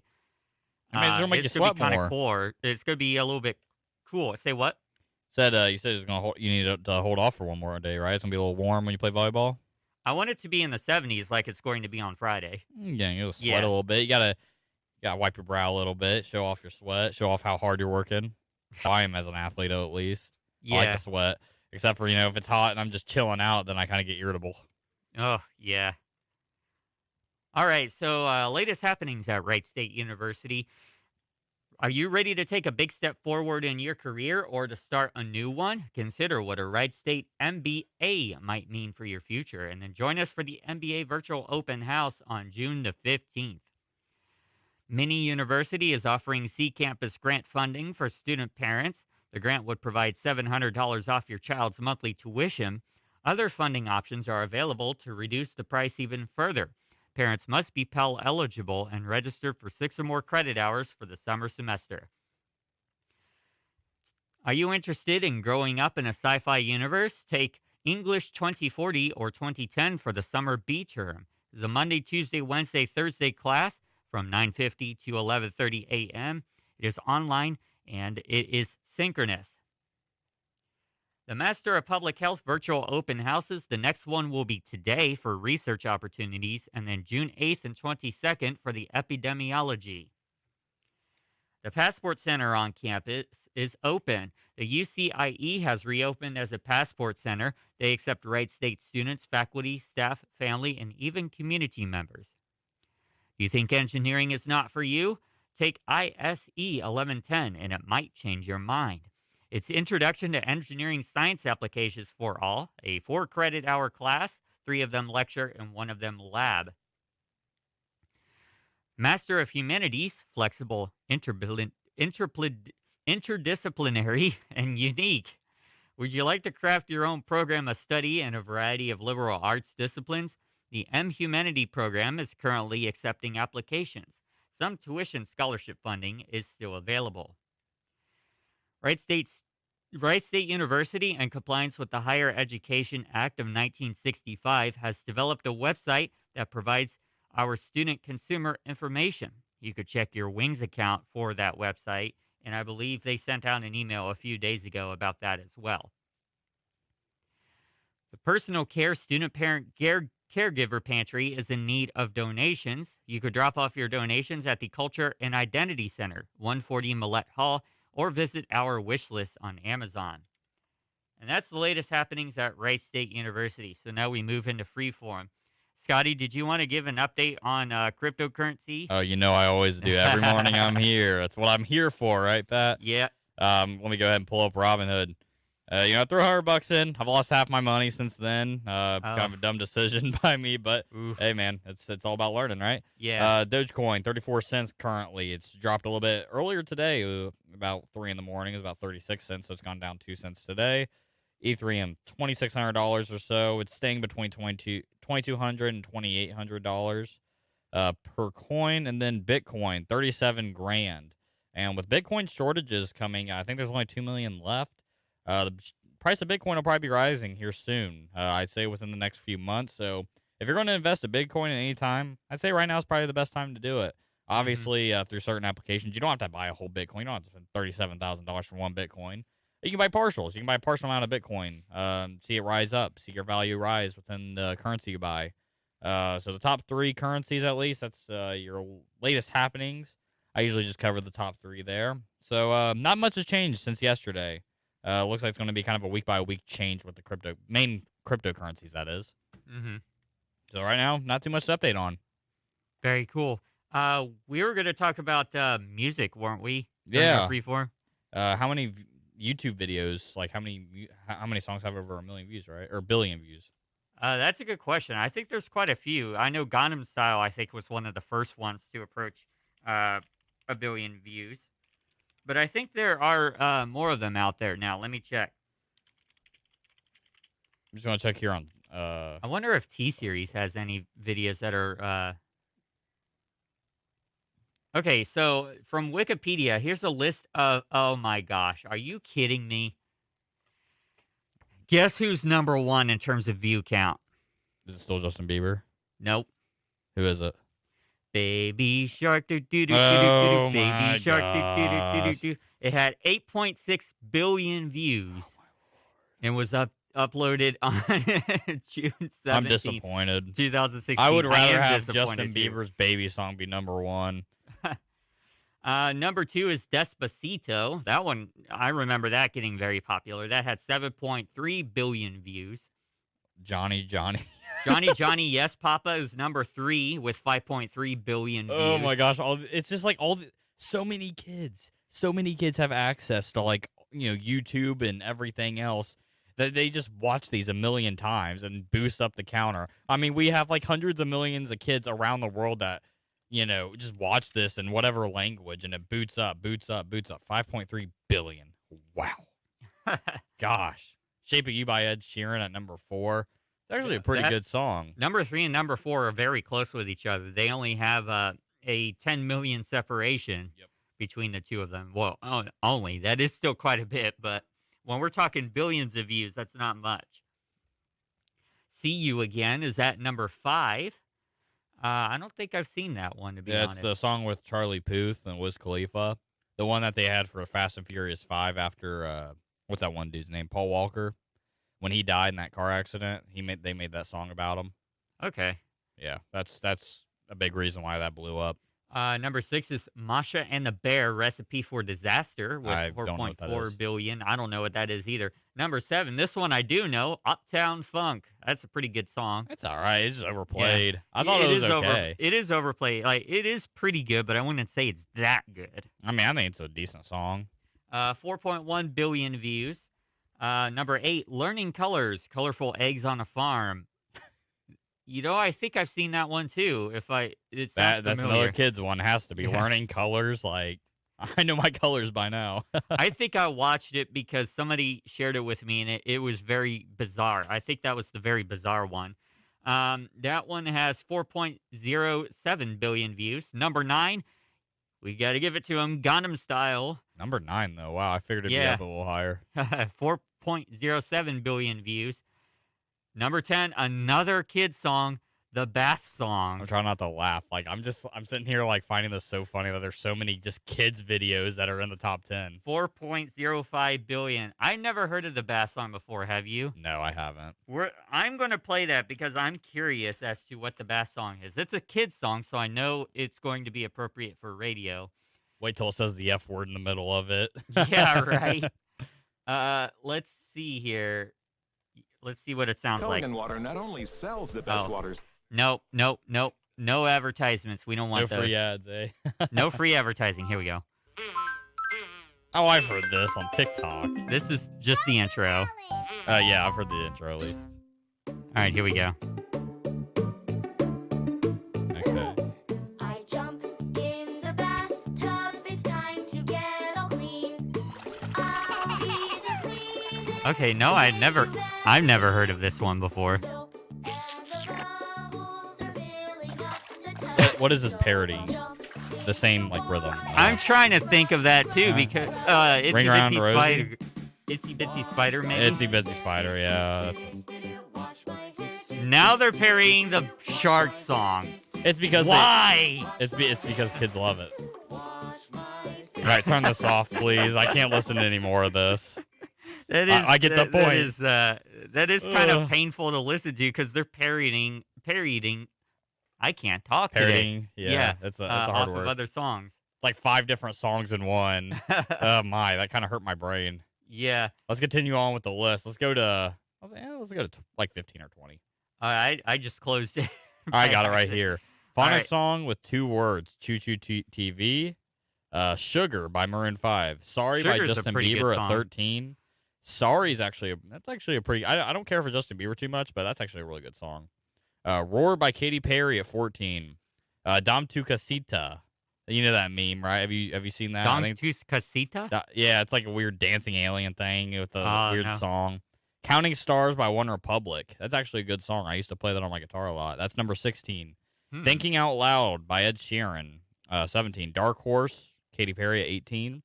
I mean, it's going to make you sweat more. Cool. It's going to be a little bit cool. Say what? You said it's going to you need to hold off for one more day, right? It's going to be a little warm when you play volleyball. I want it to be in the 70s like it's going to be on Friday. Yeah, you'll sweat a little bit. You gotta wipe your brow a little bit, show off your sweat, show off how hard you're working. I am as an athlete, at least. Yeah. I like to sweat. Except for, if it's hot and I'm just chilling out, then I kind of get irritable. Oh, yeah. All right, so latest happenings at Wright State University. Are you ready to take a big step forward in your career or to start a new one? Consider what a Wright State MBA might mean for your future. And then join us for the MBA Virtual Open House on June the 15th. Mini University is offering C-Campus grant funding for student parents. The grant would provide $700 off your child's monthly tuition. Other funding options are available to reduce the price even further. Parents must be Pell eligible and registered for 6 or more credit hours for the summer semester. Are you interested in growing up in a sci-fi universe? Take English 2040 or 2010 for the summer B term. It's a Monday, Tuesday, Wednesday, Thursday class from 9:50 to 11:30 a.m. It is online and it is synchronous. The Master of Public Health virtual open houses. The next one will be today for research opportunities, and then June 8th and 22nd for the epidemiology. The Passport Center on campus is open. The UCIE has reopened as a Passport Center. They accept Wright State students, faculty, staff, family, and even community members. Do you think engineering is not for you? Take ISE 1110, and it might change your mind. It's Introduction to Engineering Science Applications for All, a 4-credit-hour class, 3 of them lecture and 1 of them lab. Master of Humanities, flexible, interdisciplinary, and unique. Would you like to craft your own program of study in a variety of liberal arts disciplines? The M-Humanity program is currently accepting applications. Some tuition scholarship funding is still available. Wright State University, in compliance with the Higher Education Act of 1965, has developed a website that provides our student consumer information. You could check your Wings account for that website, and I believe they sent out an email a few days ago about that as well. The Personal Care Student Parent Caregiver Pantry is in need of donations. You could drop off your donations at the Culture and Identity Center, 140 Millette Hall, or visit our wish list on Amazon. And that's the latest happenings at Wright State University. So now we move into freeform. Scotty, did you want to give an update on cryptocurrency? Oh, I always do. Every morning I'm here. That's what I'm here for, right, Pat? Yeah. Let me go ahead and pull up Robinhood. I threw $100 in. I've lost half my money since then. Kind of a dumb decision by me, but hey, man, it's all about learning, right? Yeah. Dogecoin, 34 cents currently. It's dropped a little bit earlier today, about 3 in the morning. It's about 36 cents, so it's gone down 2 cents today. Ethereum, $2,600 or so. It's staying between $2,200 and $2,800 per coin, and then Bitcoin, 37 grand. And with Bitcoin shortages coming, I think there's only 2 million left. The price of Bitcoin will probably be rising here soon. I'd say within the next few months. So if you're going to invest in Bitcoin at any time, I'd say right now is probably the best time to do it. Obviously, through certain applications, you don't have to buy a whole Bitcoin. You don't have to spend $37,000 for one Bitcoin. You can buy partials. You can buy a partial amount of Bitcoin, see it rise up, see your value rise within the currency you buy. So the top 3 currencies, at least, that's your latest happenings. I usually just cover the top 3 there. So not much has changed since yesterday. Looks like it's going to be kind of a week-by-week change with the main cryptocurrencies, that is. Mm-hmm. So right now, not too much to update on. Very cool. We were going to talk about music, weren't we? Yeah. Freeform. How many YouTube videos, like how many songs have over 1 million views, right? Or billion views? That's a good question. I think there's quite a few. I know Gangnam Style, I think, was one of the first ones to approach 1 billion views. But I think there are more of them out there now. Let me check. I'm just going to check here on... I wonder if T-Series has any videos that are... Okay, so from Wikipedia, here's a list of... Oh my gosh, are you kidding me? Guess who's number 1 in terms of view count? Is it still Justin Bieber? Nope. Who is it? Baby Shark, do do do do Oh do do. my Baby Shark, do do do do gosh. do. It had 8.6 billion views and was uploaded on June 17th. I'm disappointed. 2016. I would rather am have disappointed Justin too. Bieber's Baby song be number 1. Number 2 is Despacito. That one, I remember that getting very popular. That had 7.3 billion views. Johnny. Johnny Yes Papa is number 3 with 5.3 billion views. Oh my gosh! It's just like so many kids have access to YouTube and everything else that they just watch these a million times and boost up the counter. I mean, we have like hundreds of millions of kids around the world that just watch this in whatever language, and it boots up. 5.3 billion. Wow. Gosh. Shape of You by Ed Sheeran at number 4. It's actually a pretty good song. Number 3 and number 4 are very close with each other. They only have a 10 million separation between the two of them. Well, only. That is still quite a bit, but when we're talking billions of views, that's not much. See You Again is at number 5. I don't think I've seen that one, to be honest. It's the song with Charlie Puth and Wiz Khalifa. The one that they had for Fast and Furious 5 after, what's that one dude's name? Paul Walker. When he died in that car accident, they made that song about him. Okay. Yeah, that's a big reason why that blew up. Number 6 is Masha and the Bear, Recipe for Disaster with I don't know what that 4.4 is. billion. I don't know what that is either. Number 7, this one I do know, Uptown Funk. That's a pretty good song. It's all right. It's just overplayed. Yeah. I thought it was okay. It is overplayed. Like, it is pretty good, but I wouldn't say it's that good. I mean, I think it's a decent song. 4.1 billion views. Number 8, Learning Colors, Colorful Eggs on a Farm. I think I've seen that one too. That's another kid's one. Has to be Learning Colors. Like, I know my colors by now. I think I watched it because somebody shared it with me, and it was very bizarre. I think that was the very bizarre one. That one has 4.07 billion views. Number 9, we got to give it to him, Gangnam Style. Number 9, though. Wow, I figured it'd be up a little higher. 4.07 billion views. Number 10, another kid song, The bath song. I'm trying not to laugh. Like I'm sitting here like finding this so funny that there's so many just kids videos that are in the top 10. 4.05 billion. I never heard of the bath song before. Have you? No, I haven't. I'm going to play that because I'm curious as to what the bath song is. It's a kid's song, so I know it's going to be appropriate for radio. Wait till it says the F word in the middle of it. Yeah, right. Let's see here. Let's see what it sounds like. Culligan Water not only sells the best waters. Nope. No advertisements. We don't want no those. free ads, eh? No free advertising. Here we go. Oh, I've heard this on TikTok. This is just the intro. Yeah, I've heard the intro at least. All right, here we go. Okay. I jump in the bathtub. It's time to get all clean. I'll be the cleanest. Okay, no, I've never heard of this one before. Soap and the bubbles are filling up the tub. What is this parodying? The same like rhythm. I'm trying to think of that too because Itsy Ring Around Bitsy Rosie? Spider. Itsy Bitsy Spider, maybe. Itsy Bitsy Spider, yeah. Now they're parodying the shark song. It's because Why? it's because kids love it. All right, turn this off, please. I can't listen to any more of this. That is, I get the point. That is kind of painful to listen to because they're parodying. I can't talk today. Parodying, yeah, it's a hard off word. of other songs. It's like 5 different songs in one. Oh my, that kind of hurt my brain. Yeah. Let's continue on with the list. Let's go to like 15 or 20. I just closed it. I got it right here. Final right. song with 2 words. Choo Choo TV. Sugar by Maroon 5. Sorry by Sugar's a Justin pretty good Bieber song. at 13. Sorry is actually a pretty. I don't care for Justin Bieber too much, but that's actually a really good song. Roar by Katy Perry at 14. Dom Tu Casita. You know that meme, right? Have you seen that? Dom Tu Casita? Yeah, it's like a weird dancing alien thing with a weird no. song. Counting Stars by One Republic. That's actually a good song. I used to play that on my guitar a lot. That's number 16. Thinking Out Loud by Ed Sheeran. 17. Dark Horse, Katy Perry at 18.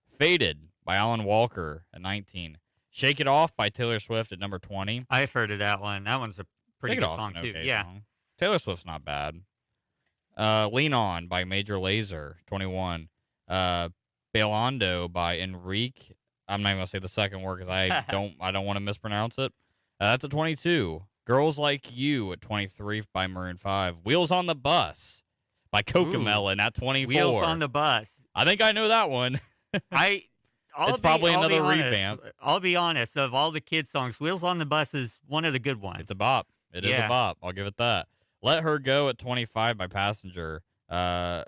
Faded by Alan Walker at 19. Shake It Off by Taylor Swift at number 20. I've heard of that one. That one's a pretty Shake It good Off's song an too. okay Yeah. song. Taylor Swift's not bad. Lean On by Major Lazer, 21. Bailando by Enrique. I'm not even gonna say the second word because I don't want to mispronounce it. That's a 22. Girls Like You at 23 by Maroon 5. Wheels on the Bus by Cocomelon at 24. Wheels on the Bus. I think I know that one. It's probably I'll another be honest. revamp. I'll be honest. Of all the kids' songs, Wheels on the Bus is one of the good ones. It's a bop. It is a bop. I'll give it that. Let Her Go at 25 by Passenger.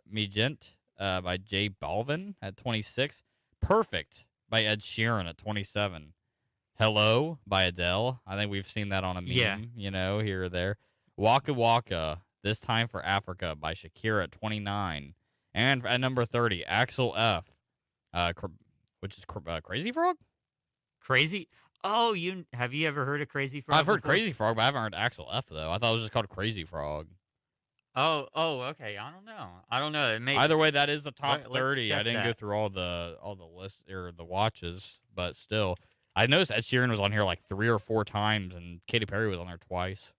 Me Gent by J Balvin at 26. Perfect by Ed Sheeran at 27. Hello by Adele. I think we've seen that on a meme, here or there. Waka Waka, This Time for Africa by Shakira at 29. And at number 30, Axel F, which is Crazy Frog? Crazy? Oh, have you ever heard of Crazy Frog? I've heard before? Crazy Frog, but I haven't heard Axel F, though. I thought it was just called Crazy Frog. Oh, okay. I don't know. It may, Either way, that is the top Let's 30. I check didn't that. go through all the lists or the watches, but still, I noticed Ed Sheeran was on here like 3 or 4 times, and Katy Perry was on there twice.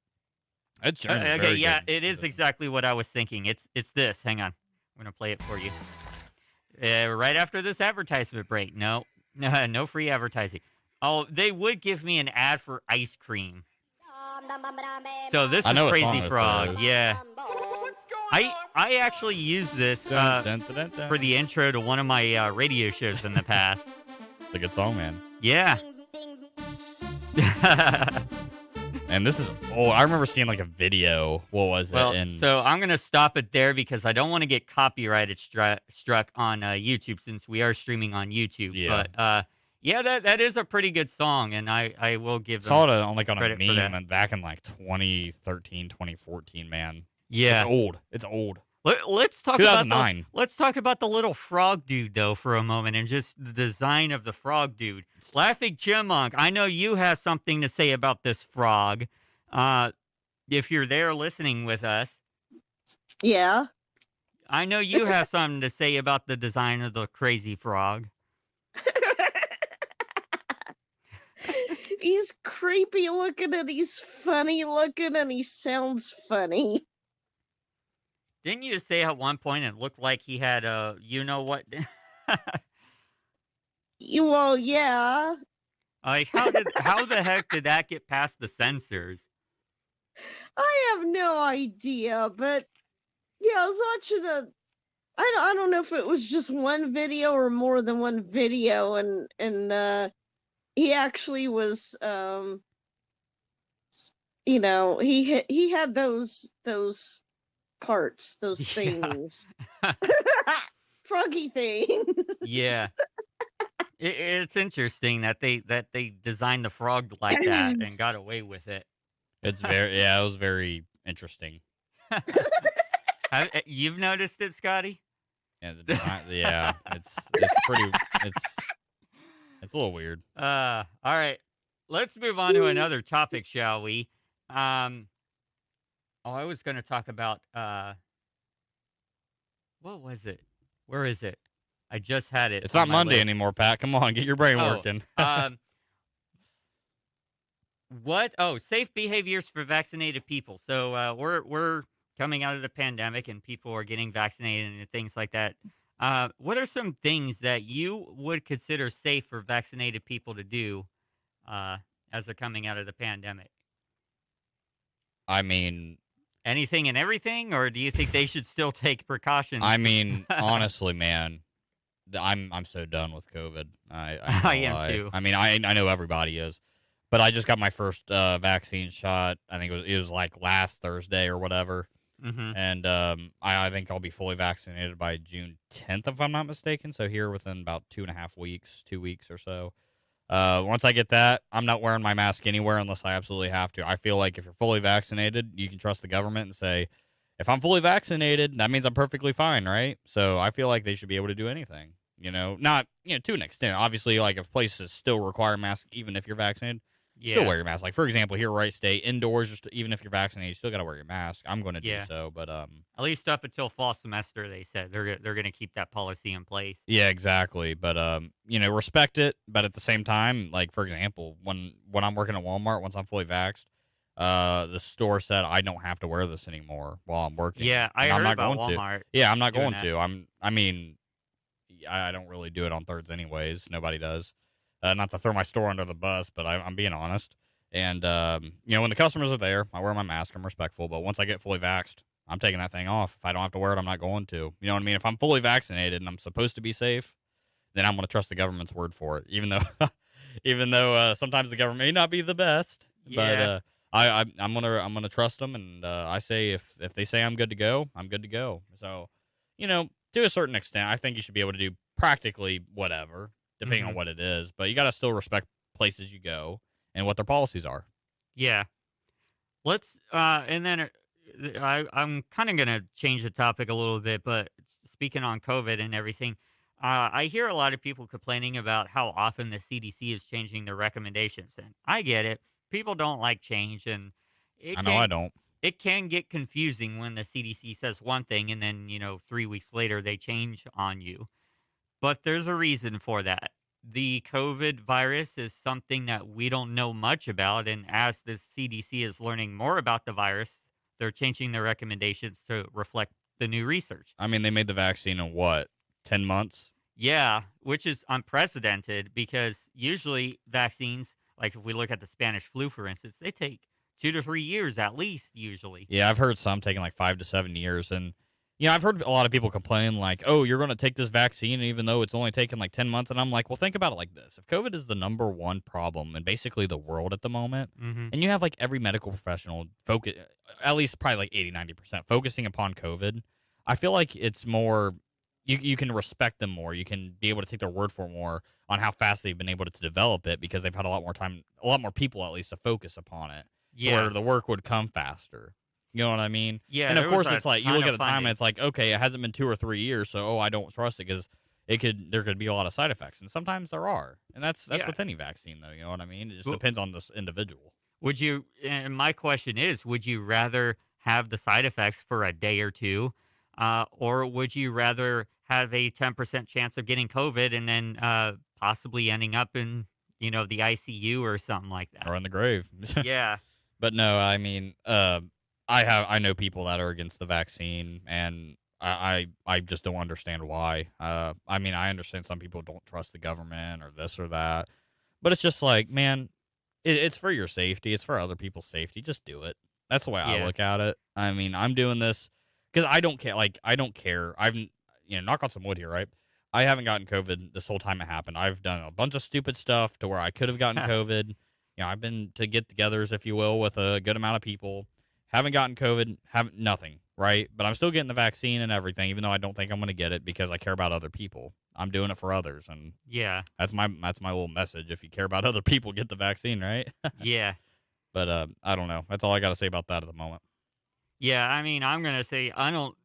Ed Sheeran's okay, very yeah, good. it is exactly what I was thinking. It's this. Hang on, I'm gonna play it for you. Right after this advertisement break. No free advertising. Oh, they would give me an ad for ice cream. So this I is know what Crazy song this Frog. is. Yeah. I actually used this Dun, dun, dun, dun, dun. for the intro to one of my radio shows in the past. It's a good song, man. Yeah. And this is I remember seeing like a video. What was Well, it? so I'm going to stop it there because I don't want to get copyrighted struck on YouTube since we are streaming on YouTube. Yeah. But yeah, that is a pretty good song, and I will give them saw it on a credit for that. meme and back in like 2013, 2014, man. Yeah. It's old. Let's talk 2009. let's talk about the little frog dude though for a moment and just the design of the frog dude. Laughing Chipmunk, I know you have something to say about this frog. If you're there listening with us, Yeah. I know you have something to say about the design of the crazy frog. He's creepy looking and he's funny looking and he sounds funny. Didn't you say at one point it looked like he had a you know what? Well, yeah. Like how the heck did that get past the censors? I have no idea, but yeah, I was watching I don't know if it was just one video or more than one video, and he actually was he had those parts, those Yeah. things. Froggy things. Yeah. It's interesting that they designed the frog like that and got away with it. It's very it was very interesting. You've noticed it, Scotty? Yeah, yeah, it's pretty it's a little weird. All right. Let's move on to another topic, shall we? I was going to talk about what was it? Where is it? I just had it. It's on not my Monday list. anymore, Pat. Come on, get your brain Oh, working. What? Oh, safe behaviors for vaccinated people. So we're coming out of the pandemic, and people are getting vaccinated and things like that. What are some things that you would consider safe for vaccinated people to do as they're coming out of the pandemic? I mean, Anything and everything, or do you think they should still take precautions? honestly, man, I'm so done with COVID. I I am too. I mean, I know everybody is, but I just got my first vaccine shot. I think it was like last Thursday or whatever, Mm-hmm. and I think I'll be fully vaccinated by June 10th if I'm not mistaken. So here within about 2.5 weeks, 2 weeks or so. Once I get that, I'm not wearing my mask anywhere unless I absolutely have to. I feel like if you're fully vaccinated, you can trust the government and say, if I'm fully vaccinated, that means I'm perfectly fine, right? So I feel like they should be able to do anything, not, to an extent. Obviously, like if places still require masks, even if you're vaccinated, still wear your mask. Like, for example, here at Wright State, indoors, just even if you're vaccinated, you still got to wear your mask. I'm going to do Yeah. so, but At least up until fall semester, they said they're going to keep that policy in place. yeah, exactly. But respect it. But at the same time, like for example, when I'm working at Walmart, once I'm fully vaxxed, the store said I don't have to wear this anymore while I'm working. Yeah, I And heard I'm not about going Walmart. to. Yeah, I'm not doing going that. to. I don't really do it on thirds anyways. Nobody does. Not to throw my store under the bus, but I'm being honest. And when the customers are there, I wear my mask. I'm respectful. But once I get fully vaxxed, I'm taking that thing off. If I don't have to wear it, I'm not going to. You know what I mean? If I'm fully vaccinated and I'm supposed to be safe, then I'm going to trust the government's word for it. Even though sometimes the government may not be the best, Yeah. but I'm gonna trust them. And I say if they say I'm good to go, I'm good to go. So, to a certain extent, I think you should be able to do practically whatever, depending on what it is. But you got to still respect places you go and what their policies are. Yeah. Let's and then I'm kind of gonna change the topic a little bit, but speaking on COVID and everything, I hear a lot of people complaining about how often the CDC is changing their recommendations, and I get it. People don't like change, and I know I don't. it can get confusing when the CDC says one thing and then 3 weeks later they change on you. But there's a reason for that. The COVID virus is something that we don't know much about. And as the CDC is learning more about the virus, they're changing their recommendations to reflect the new research. I mean, they made the vaccine in what, 10 months? Yeah, which is unprecedented because usually vaccines, like if we look at the Spanish flu, for instance, they take 2 to 3 years at least, usually. Yeah, I've heard some taking like 5 to 7 years. And, I've heard a lot of people complain like, oh, you're going to take this vaccine even though it's only taken like 10 months. And I'm like, well, think about it like this. If COVID is the number one problem in basically the world at the moment, Mm-hmm. and you have like every medical professional focus, at least probably like 80-90% focusing upon COVID, I feel like it's more, you can respect them more. You can be able to take their word for more on how fast they've been able to develop it because they've had a lot more time, a lot more people at least to focus upon it. Yeah. Where the work would come faster. You know what I mean? Yeah, And of there was course, a it's like you ton look of at the time funding. and it's like, okay, it hasn't been 2 or 3 years, so I don't trust it because there could be a lot of side effects, and sometimes there are, and that's Yeah. with any vaccine, though. You know what I mean? It just Well- depends on this individual. Would you, and my question is, would you rather have the side effects for a day or two, or would you rather have a 10% chance of getting COVID and then possibly ending up in the ICU or something like that. Or in the grave. Yeah. But no, I mean, I know people that are against the vaccine, and I just don't understand why. I mean, I understand some people don't trust the government or this or that, but it's just like, man, it's for your safety. It's for other people's safety. Just do it. That's the way I Yeah. look at it. I mean, I'm doing this because I don't care. Like, I don't care. Knock on some wood here, right? I haven't gotten COVID this whole time it happened. I've done a bunch of stupid stuff to where I could have gotten COVID. I've been to get-togethers, if you will, with a good amount of people. Haven't gotten COVID, haven't nothing, right? But I'm still getting the vaccine and everything, even though I don't think I'm going to get it because I care about other people. I'm doing it for others, and Yeah. that's my little message. If you care about other people, get the vaccine, right? Yeah. But I don't know. That's all I got to say about that at the moment. Yeah, I mean, I'm gonna say I don't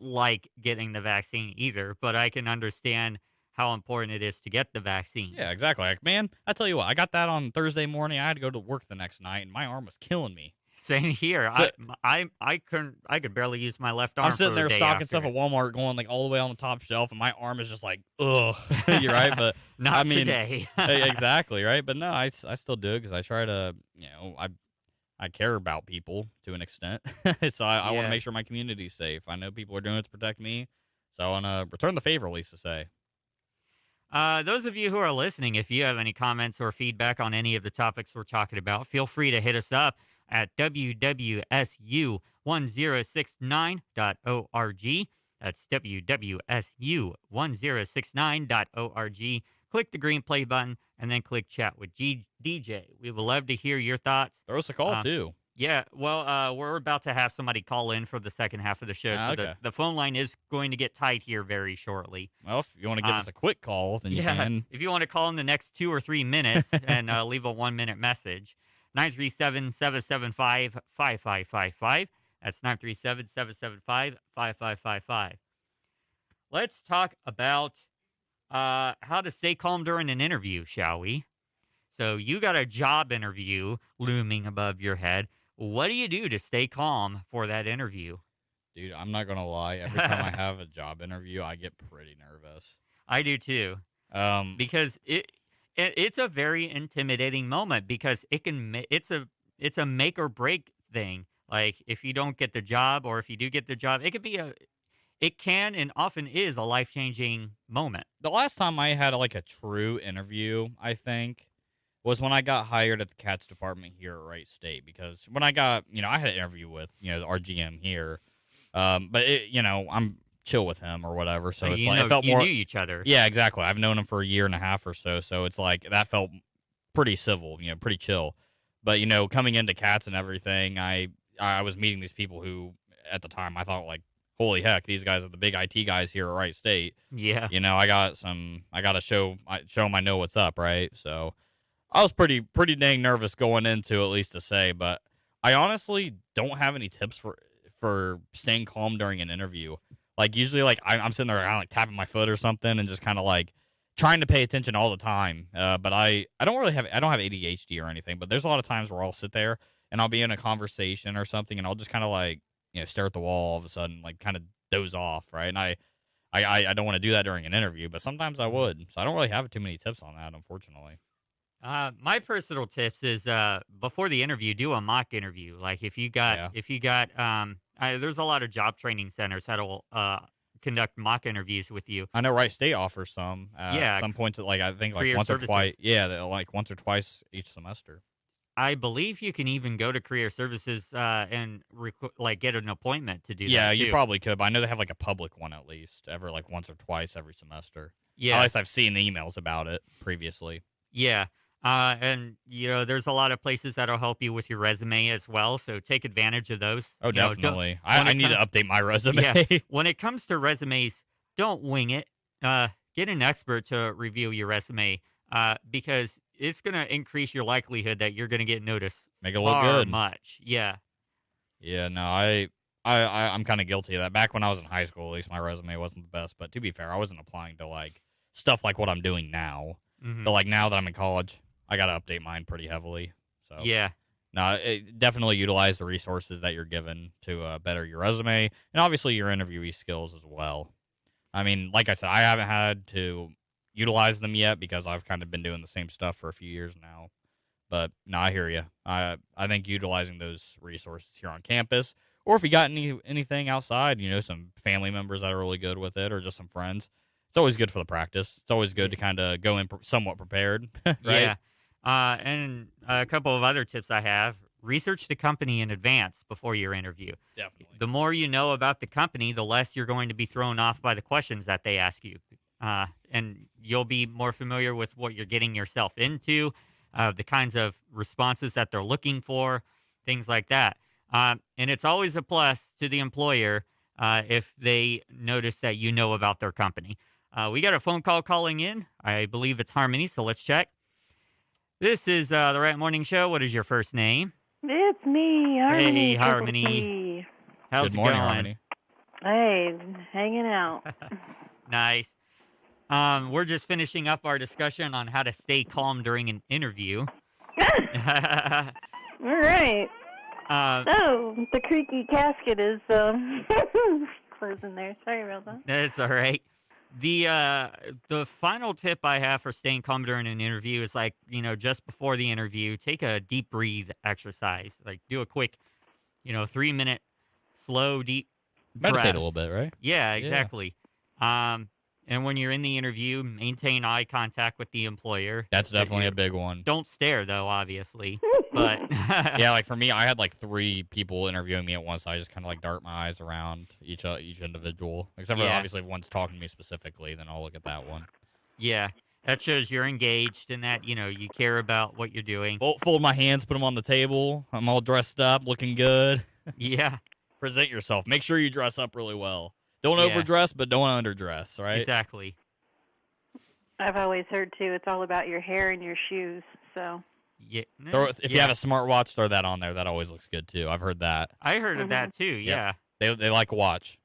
like getting the vaccine either, but I can understand how important it is to get the vaccine. Yeah, exactly. Like, man, I tell you what, I got that on Thursday morning. I had to go to work the next night, and my arm was killing me. Same here. So- I could barely use my left arm. I'm sitting for a there day stocking after. stuff at Walmart, going like all the way on the top shelf, and my arm is just like, ugh. You're right, but Not I mean, today. exactly right. But no, I still do it because I try to, I care about people to an extent, so I want Yeah. to make sure my community's safe. I know people are doing it to protect me, so I want to return the favor, at least to say. Those of you who are listening, if you have any comments or feedback on any of the topics we're talking about, feel free to hit us up at wwsu1069.org. That's wwsu1069.org. Click the green play button and then click chat with DJ. We would love to hear your thoughts. Throw us a call too. Yeah, well, we're about to have somebody call in for the second half of the show, so okay. the phone line is going to get tight here very shortly. Well, if you want to give us a quick call, then you can. If you want to call in the next 2 or 3 minutes and leave a 1-minute message, 937-775-5555. That's 937-775-5555. Let's talk about how to stay calm during an interview, shall we? So you got a job interview looming above your head. What do you do to stay calm for that interview? Dude, I'm not going to lie. Every time I have a job interview, I get pretty nervous. I do too. Because it's a very intimidating moment because it's a make or break thing. Like if you don't get the job or if you do get the job, it can and often is a life-changing moment. The last time I had like a true interview, I think, was when I got hired at the cats department here at Wright State. Because when I got, I had an interview with, our GM here. But I'm chill with him or whatever. So it's like, it felt more. You knew each other. Yeah, exactly. I've known him for a year and a half or so. So it's like, that felt pretty civil, pretty chill. But, coming into cats and everything, I was meeting these people who, at the time, I thought like, holy heck, these guys are the big IT guys here at Wright State. Yeah. I got to show them I know what's up, right? So I was pretty dang nervous going into, at least to say, but I honestly don't have any tips for staying calm during an interview. Like usually, like I'm sitting there kind of like tapping my foot or something and just kind of like trying to pay attention all the time. But I don't have ADHD or anything, but there's a lot of times where I'll sit there and I'll be in a conversation or something and I'll just kind of like, stare at the wall all of a sudden, like kind of doze off, right? And I don't want to do that during an interview, but sometimes I would. So I don't really have too many tips on that, unfortunately. My personal tips is before the interview, do a mock interview. Like if you got, there's a lot of job training centers that'll conduct mock interviews with you. I know Wright State offers some. Some points, like I think like once or twice. Yeah, like once or twice each semester. I believe you can even go to career services and get an appointment to do that. Yeah, too. you probably could, but I know they have like a public one at least, every like once or twice every semester. Yeah, at least I've seen emails about it previously. Yeah, and there's a lot of places that'll help you with your resume as well. So take advantage of those. Oh, definitely. I need to update my resume. Yeah, when it comes to resumes, don't wing it. Get an expert to review your resume because it's going to increase your likelihood that you're going to get noticed. Make it look good. Much. Yeah. Yeah, no, I'm kind of guilty of that. Back when I was in high school, at least my resume wasn't the best. But to be fair, I wasn't applying to like stuff like what I'm doing now. Mm-hmm. But like now that I'm in college, I got to update mine pretty heavily. So yeah. No, definitely utilize the resources that you're given to better your resume and obviously your interviewee skills as well. I mean, like I said, I haven't had to, utilized them yet because I've kind of been doing the same stuff for a few years now. But no, I hear you. I think utilizing those resources here on campus, or if you got anything outside, some family members that are really good with it, or just some friends, it's always good for the practice. It's always good to kind of go in somewhat prepared, right? Yeah. And a couple of other tips I have: research the company in advance before your interview. Definitely. The more you know about the company, the less you're going to be thrown off by the questions that they ask you. And you'll be more familiar with what you're getting yourself into, the kinds of responses that they're looking for, things like that. And it's always a plus to the employer if they notice that you know about their company. We got a phone call calling in. I believe it's Harmony, so let's check. This is the Right Morning Show. What is your first name? It's me, Harmony. Hey, Harmony. How's Good morning, it going? Harmony. Hey, hanging out. Nice. We're just finishing up our discussion on how to stay calm during an interview. All right. Oh, the creaky casket is closing there. Sorry about that. That's all right. The final tip I have for staying calm during an interview is just before the interview, take a deep breathe exercise. Like do a quick, 3-minute slow deep Meditate breaths. a little bit, right? Yeah, exactly. And when you're in the interview, maintain eye contact with the employer. That's definitely a big one. Don't stare though, obviously. But Yeah, like for me, I had like 3 people interviewing me at once. So I just kind of like dart my eyes around each individual. Except for obviously if one's talking to me specifically, then I'll look at that one. Yeah, that shows you're engaged and that, you care about what you're doing. Fold my hands, put them on the table. I'm all dressed up, looking good. Yeah. Present yourself. Make sure you dress up really well. Don't Yeah. overdress, but don't underdress, right? Exactly. I've always heard, too, it's all about your hair and your shoes, so. Yeah. If you have a smartwatch, throw that on there. That always looks good, too. I've heard that. I heard of that, too, yeah. They like a watch.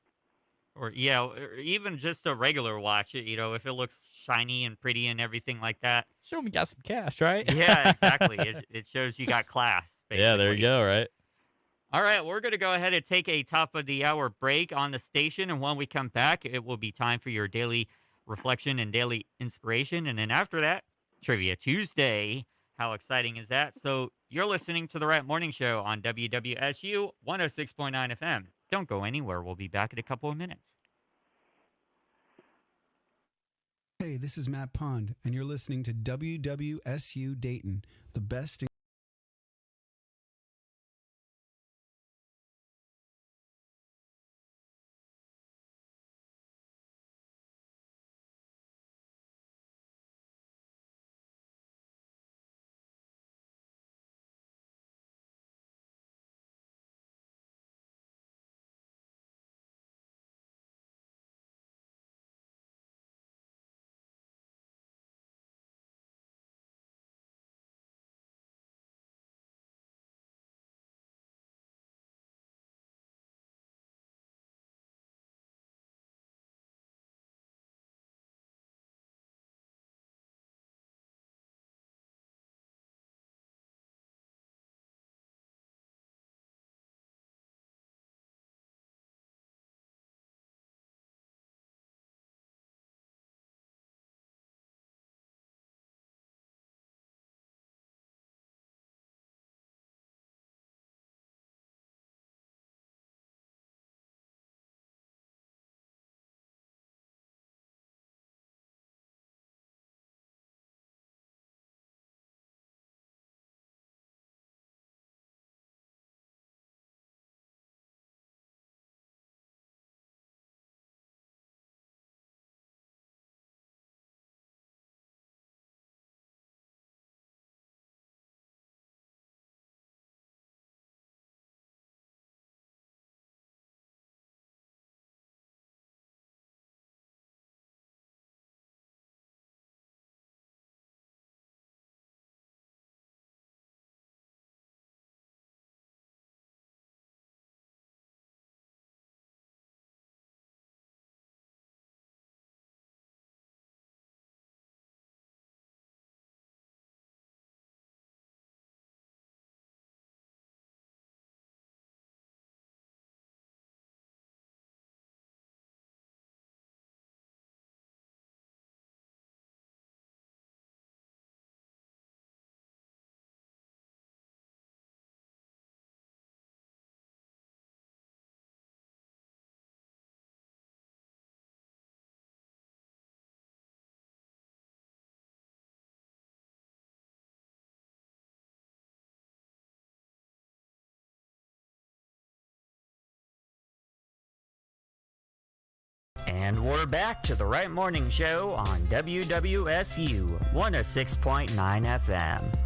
Or even just a regular watch, if it looks shiny and pretty and everything like that. Show them you got some cash, right? Yeah, exactly. It shows you got class, basically. Yeah, there you go, right? All right, we're going to go ahead and take a top of the hour break on the station. And when we come back, it will be time for your daily reflection and daily inspiration. And then after that, Trivia Tuesday. How exciting is that? So you're listening to The Right Morning Show on WWSU 106.9 FM. Don't go anywhere. We'll be back in a couple of minutes. Hey, this is Matt Pond, and you're listening to WWSU Dayton, the best And we're back to the Right Morning Show on WWSU 106.9 FM.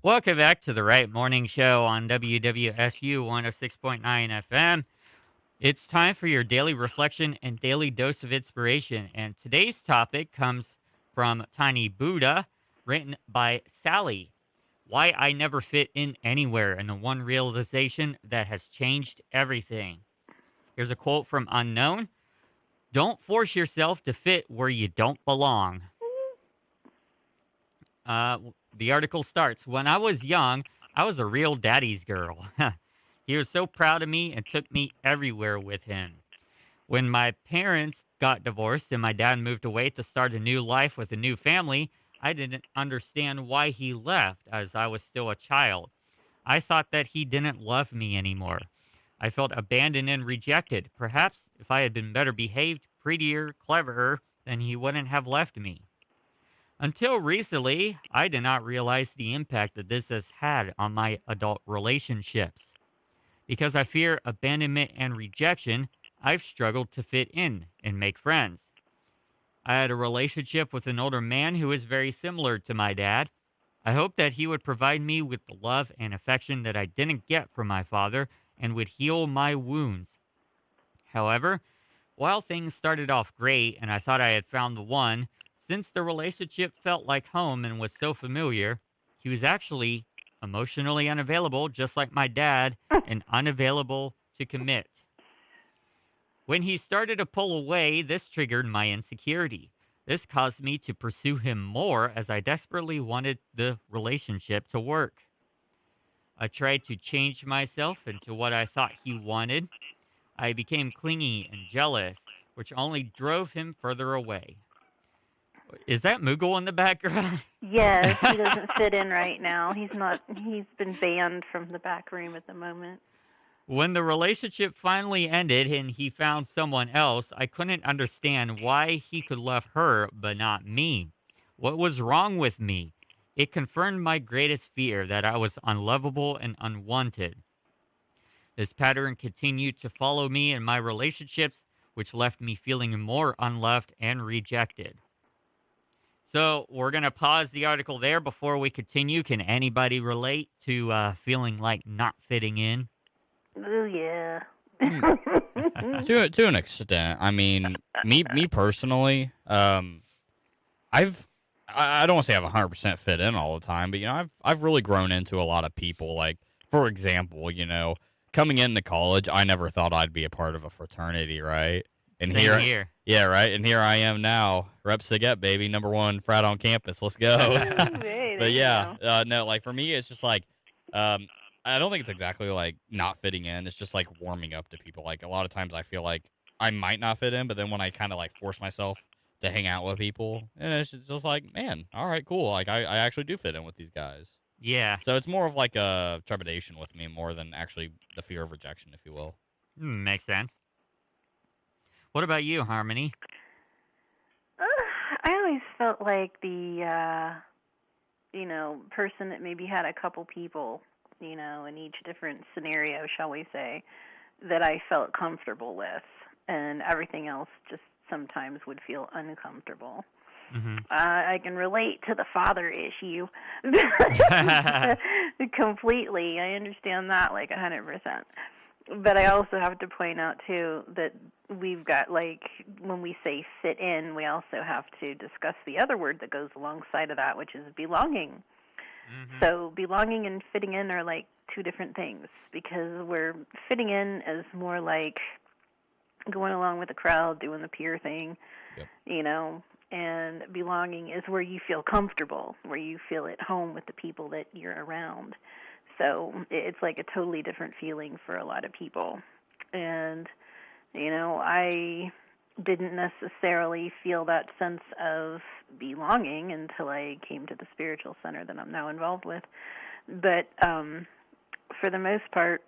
Welcome back to the Right Morning Show on WWSU 106.9 FM. It's time for your daily reflection and daily dose of inspiration. And today's topic comes from Tiny Buddha, written by Sally. Why I never fit in anywhere, and the one realization that has changed everything. Here's a quote from Unknown. Don't force yourself to fit where you don't belong. The article starts, when I was young, I was a real daddy's girl. He was so proud of me and took me everywhere with him. When my parents got divorced and my dad moved away to start a new life with a new family, I didn't understand why he left as I was still a child. I thought that he didn't love me anymore. I felt abandoned and rejected. Perhaps if I had been better behaved, prettier, cleverer, then he wouldn't have left me. Until recently, I did not realize the impact that this has had on my adult relationships. Because I fear abandonment and rejection, I've struggled to fit in and make friends. I had a relationship with an older man who is very similar to my dad. I hoped that he would provide me with the love and affection that I didn't get from my father and would heal my wounds. However, while things started off great and I thought I had found the one, since the relationship felt like home and was so familiar, he was actually emotionally unavailable, just like my dad, and unavailable to commit. When he started to pull away, this triggered my insecurity. This caused me to pursue him more as I desperately wanted the relationship to work. I tried to change myself into what I thought he wanted. I became clingy and jealous, which only drove him further away. Is that Moogle in the background? Yes, he doesn't fit in right now. He's been banned from the back room at the moment. When the relationship finally ended and he found someone else, I couldn't understand why he could love her but not me. What was wrong with me? It confirmed my greatest fear that I was unlovable and unwanted. This pattern continued to follow me in my relationships, which left me feeling more unloved and rejected. So we're going to pause the article there before we continue. Can anybody relate to feeling like not fitting in? Oh, yeah. To an extent. I mean, me personally, I don't want to say I've 100% fit in all the time, but I've really grown into a lot of people. Like, for example, coming into college, I never thought I'd be a part of a fraternity, right? And Same here. Yeah, right. And here I am now, Rep Siget, baby, #1 frat on campus. Let's go. Hey, But yeah, no, like for me, it's just like, I don't think it's exactly like not fitting in. It's just like warming up to people. Like a lot of times I feel like I might not fit in, but then when I kind of like force myself to hang out with people, and it's just like, man, all right, cool. Like I actually do fit in with these guys. Yeah. So it's more of like a trepidation with me more than actually the fear of rejection, if you will. Makes sense. What about you, Harmony? I always felt like the, person that maybe had a couple people, in each different scenario, shall we say, that I felt comfortable with, and everything else just sometimes would feel uncomfortable. Mm-hmm. I can relate to the father issue completely. I understand that like 100%. But I also have to point out, too, that we've got, like, when we say fit in, we also have to discuss the other word that goes alongside of that, which is belonging. Mm-hmm. So belonging and fitting in are, like, two different things, because we're fitting in as more like going along with the crowd, doing the peer thing, yep. And belonging is where you feel comfortable, where you feel at home with the people that you're around. So it's like a totally different feeling for a lot of people. And, I didn't necessarily feel that sense of belonging until I came to the spiritual center that I'm now involved with. But for the most part,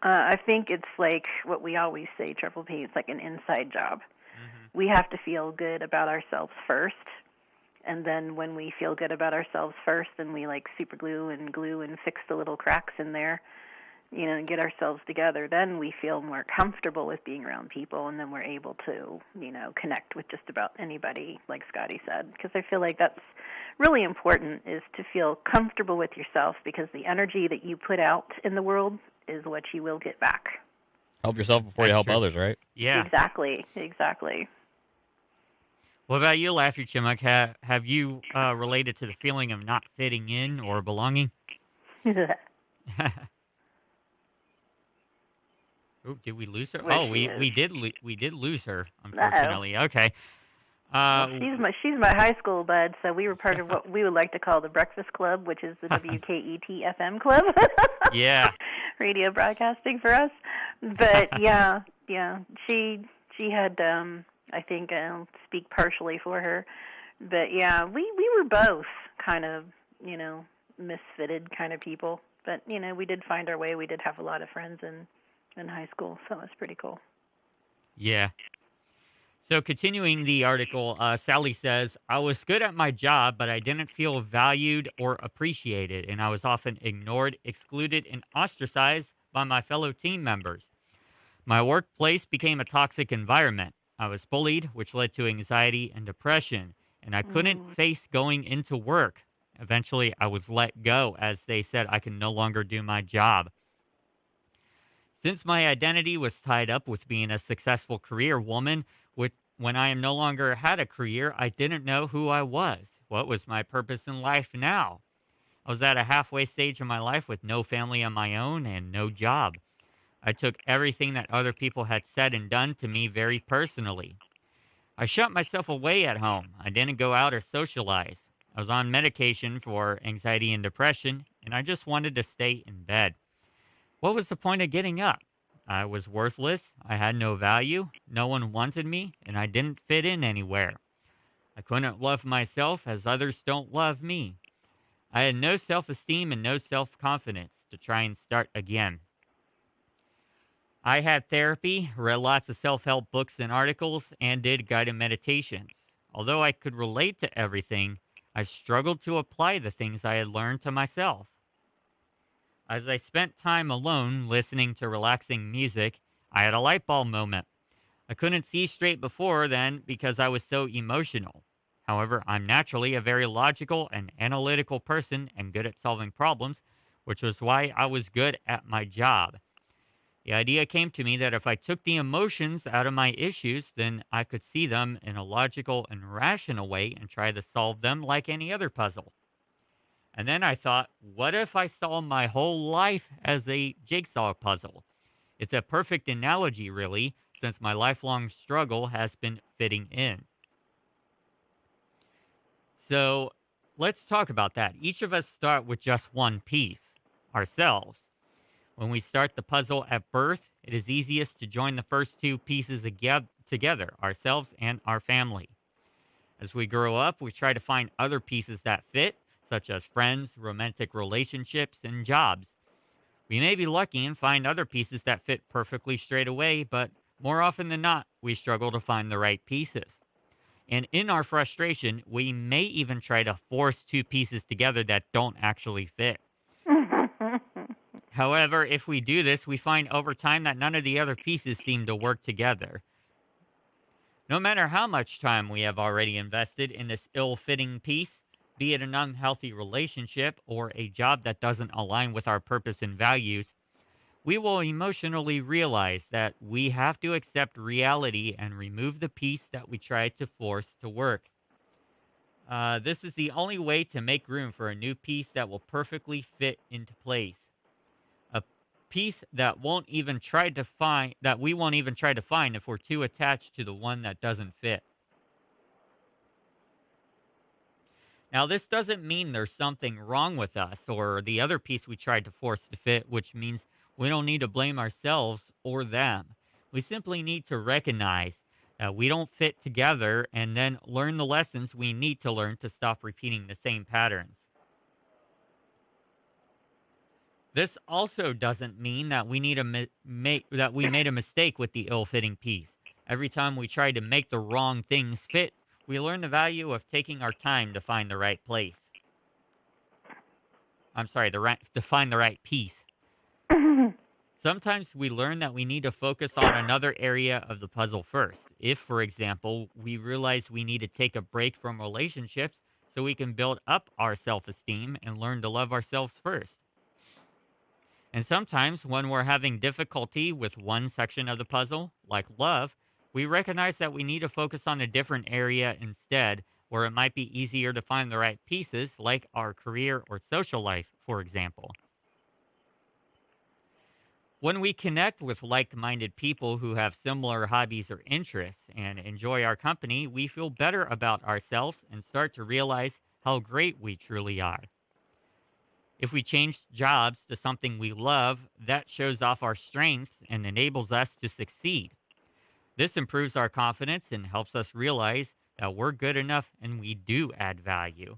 I think it's like what we always say, Triple P, it's like an inside job. Mm-hmm. We have to feel good about ourselves first, And then when we feel good about ourselves first, and we like super glue and fix the little cracks in there, and get ourselves together, then we feel more comfortable with being around people, and then we're able to, connect with just about anybody, like Scotty said. Because I feel like that's really important, is to feel comfortable with yourself, because the energy that you put out in the world is what you will get back. Help yourself before you help true. others, right? Yeah. Exactly. What about you, Laffy Chimuk? Have you related to the feeling of not fitting in or belonging? Oh, did we lose her? Where she we is. did lose her, unfortunately. Okay. Well, she's my high school bud, so we were part of what we would like to call the Breakfast Club, which is the WKET FM club. Yeah. Radio broadcasting for us. But yeah, she had I think I'll speak partially for her. But yeah, we were both kind of, misfitted kind of people. But, we did find our way. We did have a lot of friends in high school, so it was pretty cool. Yeah. So continuing the article, Sally says, I was good at my job, but I didn't feel valued or appreciated, and I was often ignored, excluded, and ostracized by my fellow team members. My workplace became a toxic environment. I was bullied, which led to anxiety and depression, and I couldn't face going into work. Eventually, I was let go as they said I could no longer do my job. Since my identity was tied up with being a successful career woman, when I no longer had a career, I didn't know who I was. What was my purpose in life now? I was at a halfway stage of my life with no family of my own and no job. I took everything that other people had said and done to me very personally. I shut myself away at home. I didn't go out or socialize. I was on medication for anxiety and depression, and I just wanted to stay in bed. What was the point of getting up? I was worthless. I had no value. No one wanted me, and I didn't fit in anywhere. I couldn't love myself as others don't love me. I had no self-esteem and no self-confidence to try and start again. I had therapy, read lots of self-help books and articles, and did guided meditations. Although I could relate to everything, I struggled to apply the things I had learned to myself. As I spent time alone listening to relaxing music, I had a light bulb moment. I couldn't see straight before then because I was so emotional. However, I'm naturally a very logical and analytical person and good at solving problems, which was why I was good at my job. The idea came to me that if I took the emotions out of my issues, then I could see them in a logical and rational way and try to solve them like any other puzzle. And then I thought, what if I saw my whole life as a jigsaw puzzle? It's a perfect analogy, really, since my lifelong struggle has been fitting in. So let's talk about that. Each of us start with just one piece, ourselves. When we start the puzzle at birth, it is easiest to join the first two pieces together, ourselves and our family. As we grow up, we try to find other pieces that fit, such as friends, romantic relationships, and jobs. We may be lucky and find other pieces that fit perfectly straight away, but more often than not, we struggle to find the right pieces. And in our frustration, we may even try to force two pieces together that don't actually fit. However, if we do this, we find over time that none of the other pieces seem to work together. No matter how much time we have already invested in this ill-fitting piece, be it an unhealthy relationship or a job that doesn't align with our purpose and values, we will emotionally realize that we have to accept reality and remove the piece that we tried to force to work. This is the only way to make room for a new piece that will perfectly fit into place. A piece that we won't even try to find if we're too attached to the one that doesn't fit. Now, this doesn't mean there's something wrong with us or the other piece we tried to force to fit, which means we don't need to blame ourselves or them. We simply need to recognize that we don't fit together and then learn the lessons we need to learn to stop repeating the same patterns. This also doesn't mean that we need that we made a mistake with the ill-fitting piece. Every time we try to make the wrong things fit, we learn the value of taking our time to find the right place. I'm sorry, to find the right piece. Sometimes we learn that we need to focus on another area of the puzzle first. If, for example, we realize we need to take a break from relationships so we can build up our self-esteem and learn to love ourselves first. And sometimes when we're having difficulty with one section of the puzzle, like love, we recognize that we need to focus on a different area instead, where it might be easier to find the right pieces, like our career or social life, for example. When we connect with like-minded people who have similar hobbies or interests and enjoy our company, we feel better about ourselves and start to realize how great we truly are. If we change jobs to something we love, that shows off our strengths and enables us to succeed. This improves our confidence and helps us realize that we're good enough and we do add value.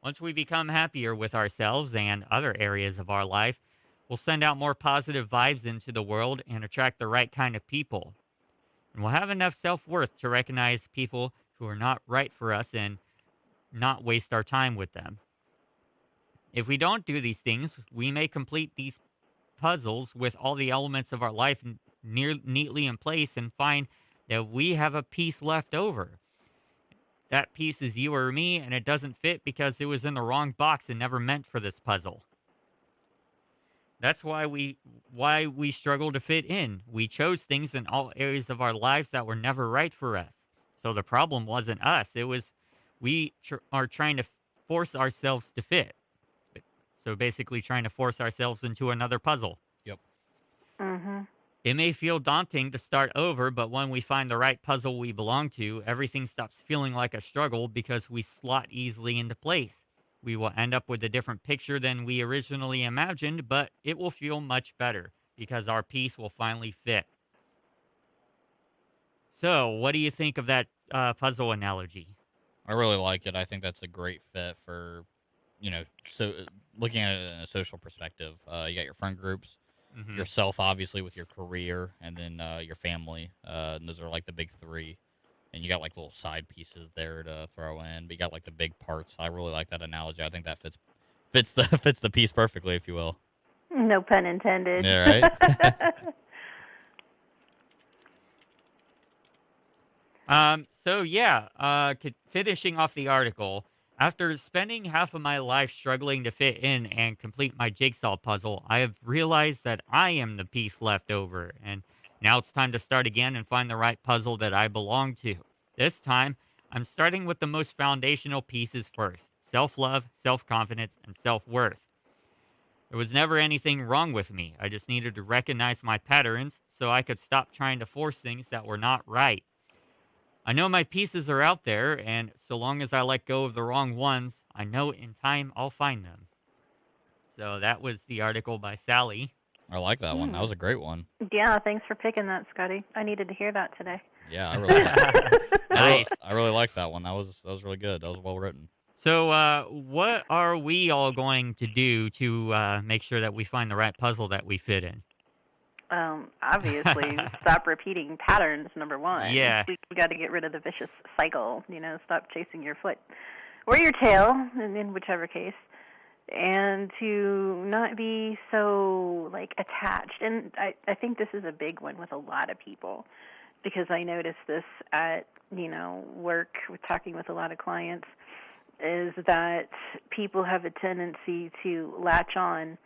Once we become happier with ourselves and other areas of our life, we'll send out more positive vibes into the world and attract the right kind of people. And we'll have enough self-worth to recognize people who are not right for us and not waste our time with them. If we don't do these things, we may complete these puzzles with all the elements of our life neatly in place and find that we have a piece left over. That piece is you or me, and it doesn't fit because it was in the wrong box and never meant for this puzzle. That's why we struggle to fit in. We chose things in all areas of our lives that were never right for us. So the problem wasn't us. It was we are trying to force ourselves to fit. So basically trying to force ourselves into another puzzle. Yep. Mm-hmm. It may feel daunting to start over, but when we find the right puzzle we belong to, everything stops feeling like a struggle because we slot easily into place. We will end up with a different picture than we originally imagined, but it will feel much better because our piece will finally fit. So, what do you think of that puzzle analogy? I really like it. I think that's a great fit for, so looking at it in a social perspective. You got your friend groups, yourself, obviously, with your career, and then your family. And those are like the big three. And you got like little side pieces there to throw in, but you got like the big parts. I really like that analogy. I think that fits the piece perfectly, if you will. No pun intended. Yeah, right. Finishing off the article, after spending half of my life struggling to fit in and complete my jigsaw puzzle, I have realized that I am the piece left over, and now it's time to start again and find the right puzzle that I belong to. This time, I'm starting with the most foundational pieces first: self-love, self-confidence, and self-worth. There was never anything wrong with me. I just needed to recognize my patterns so I could stop trying to force things that were not right. I know my pieces are out there, and so long as I let go of the wrong ones, I know in time I'll find them. So that was the article by Sally. I like that one. That was a great one. Yeah, thanks for picking that, Scotty. I needed to hear that today. Yeah, I really like that. Nice. I really like that one. That was really good. That was well written. So what are we all going to do to make sure that we find the right puzzle that we fit in? Obviously, stop repeating patterns, number one. Yeah. We got to get rid of the vicious cycle, stop chasing your foot or your tail, in whichever case, and to not be so, attached. And I think this is a big one with a lot of people, because I noticed this at, work, with talking with a lot of clients, is that people have a tendency to latch on.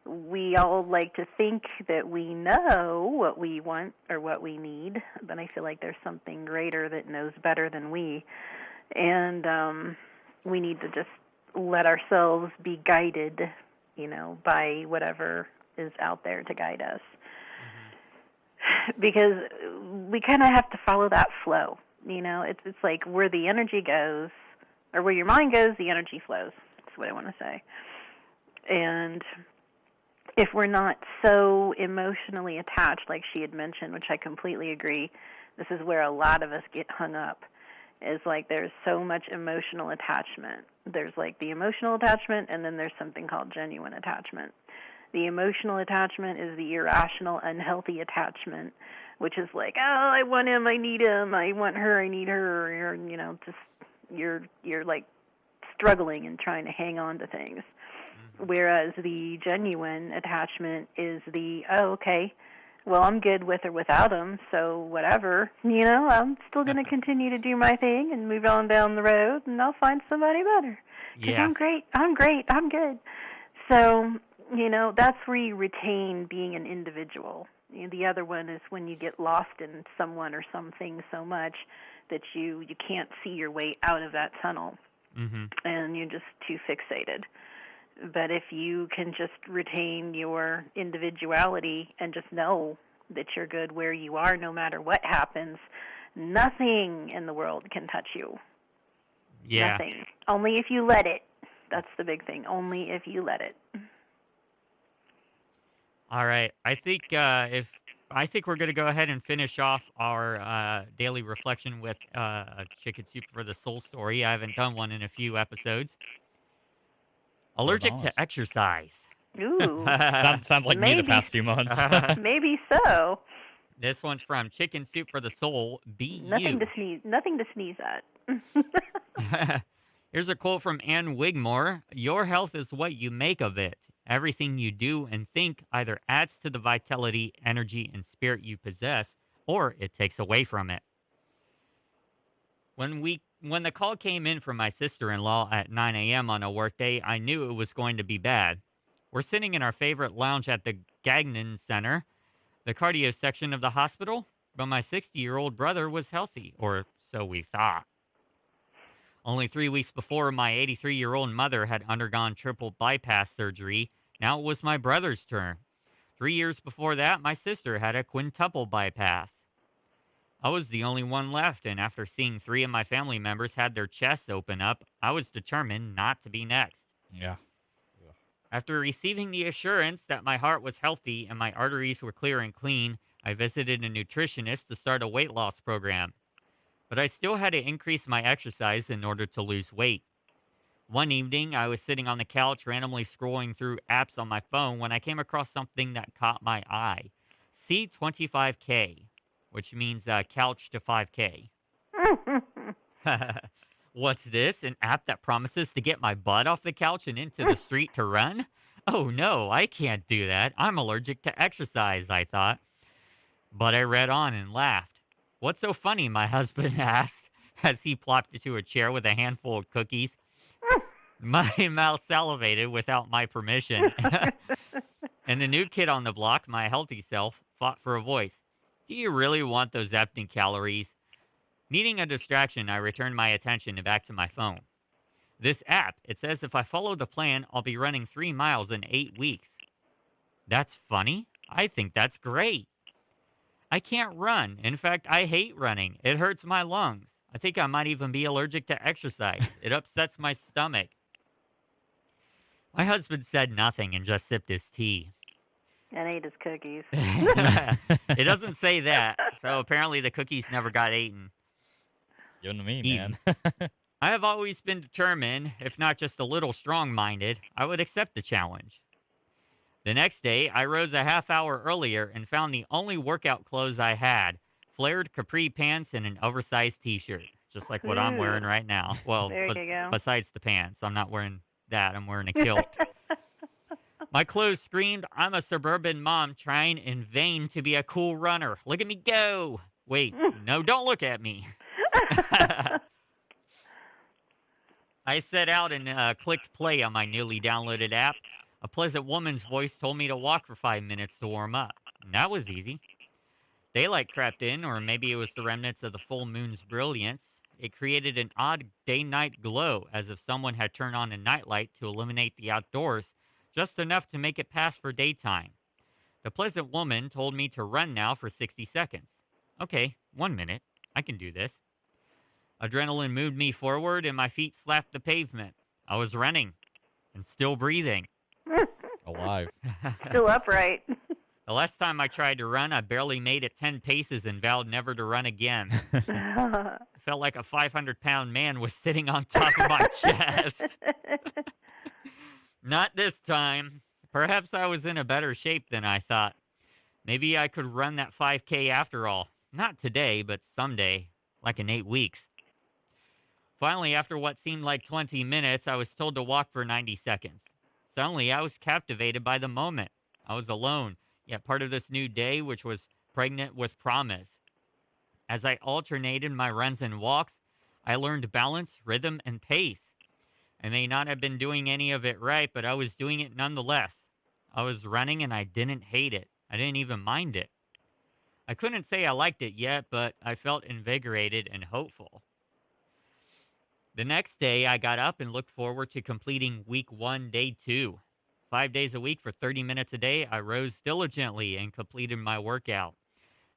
We all like to think that we know what we want or what we need, but I feel like there's something greater that knows better than we. And we need to just let ourselves be guided, by whatever is out there to guide us. Because we kind of have to follow that flow. It's like where the energy goes, or where your mind goes, the energy flows. That's what I want to say. And if we're not so emotionally attached, like she had mentioned, which I completely agree, this is where a lot of us get hung up, is there's so much emotional attachment. There's the emotional attachment, and then there's something called genuine attachment. The emotional attachment is the irrational, unhealthy attachment, which is like, oh, I want him, I need him, I want her, I need her. You're like struggling and trying to hang on to things. Whereas the genuine attachment is the, oh, okay, well, I'm good with or without him, so whatever. I'm still going to continue to do my thing and move on down the road, and I'll find somebody better. Because I'm great, I'm good. So, that's where you retain being an individual. The other one is when you get lost in someone or something so much that you can't see your way out of that tunnel, and you're just too fixated. But if you can just retain your individuality and just know that you're good where you are no matter what happens, nothing in the world can touch you. Yeah. Nothing. Only if you let it. That's the big thing. Only if you let it. All right. I think we're going to go ahead and finish off our daily reflection with a Chicken Soup for the Soul story. I haven't done one in a few episodes. Allergic to exercise. Ooh. Sounds like me the past few months. Maybe so. This one's from Chicken Soup for the Soul, BU. Nothing to sneeze at. Here's a quote from Ann Wigmore. Your health is what you make of it. Everything you do and think either adds to the vitality, energy, and spirit you possess, or it takes away from it. When the call came in from my sister-in-law at 9 a.m. on a workday, I knew it was going to be bad. We're sitting in our favorite lounge at the Gagnon Center, the cardio section of the hospital, but my 60-year-old brother was healthy, or so we thought. Only 3 weeks before, my 83-year-old mother had undergone triple bypass surgery. Now it was my brother's turn. 3 years before that, my sister had a quintuple bypass. I was the only one left, and after seeing 3 of my family members had their chests open up, I was determined not to be next. Yeah. After receiving the assurance that my heart was healthy and my arteries were clear and clean, I visited a nutritionist to start a weight loss program. But I still had to increase my exercise in order to lose weight. One evening, I was sitting on the couch randomly scrolling through apps on my phone when I came across something that caught my eye. C25K, which means couch to 5K. What's this? An app that promises to get my butt off the couch and into the street to run? Oh no, I can't do that. I'm allergic to exercise, I thought. But I read on and laughed. What's so funny, my husband asked as he plopped into a chair with a handful of cookies. My mouth salivated without my permission. And the new kid on the block, my healthy self, fought for a voice. Do you really want those empty calories? Needing a distraction, I returned my attention back to my phone. This app, it says if I follow the plan, I'll be running 3 miles in 8 weeks. That's funny. I think that's great. I can't run. In fact, I hate running. It hurts my lungs. I think I might even be allergic to exercise. It upsets my stomach. My husband said nothing and just sipped his tea. And ate his cookies. It doesn't say that, so apparently the cookies never got eaten. Give them to me, man. I have always been determined, if not just a little strong-minded, I would accept the challenge. The next day, I rose a half hour earlier and found the only workout clothes I had, flared capri pants and an oversized t-shirt, just like what I'm wearing right now. Well, besides the pants, I'm not wearing that. I'm wearing a kilt. My clothes screamed, I'm a suburban mom trying in vain to be a cool runner. Look at me go. Wait, no, don't look at me. I set out and clicked play on my newly downloaded app. A pleasant woman's voice told me to walk for 5 minutes to warm up. And that was easy. Daylight crept in, or maybe it was the remnants of the full moon's brilliance. It created an odd day-night glow, as if someone had turned on a nightlight to illuminate the outdoors, just enough to make it pass for daytime. The pleasant woman told me to run now for 60 seconds. Okay, 1 minute. I can do this. Adrenaline moved me forward, and my feet slapped the pavement. I was running and still breathing. Alive. Still upright. The last time I tried to run, I barely made it 10 paces and vowed never to run again. I felt like a 500-pound man was sitting on top of my chest. Not this time. Perhaps I was in a better shape than I thought. Maybe I could run that 5K after all. Not today, but someday, like in 8 weeks. Finally, after what seemed like 20 minutes, I was told to walk for 90 seconds. Suddenly, I was captivated by the moment. I was alone, yet part of this new day, which was pregnant with promise. As I alternated my runs and walks, I learned balance, rhythm, and pace. I may not have been doing any of it right, but I was doing it nonetheless. I was running and I didn't hate it. I didn't even mind it. I couldn't say I liked it yet, but I felt invigorated and hopeful. The next day, I got up and looked forward to completing week 1, day 2. 5 days a week for 30 minutes a day, I rose diligently and completed my workout.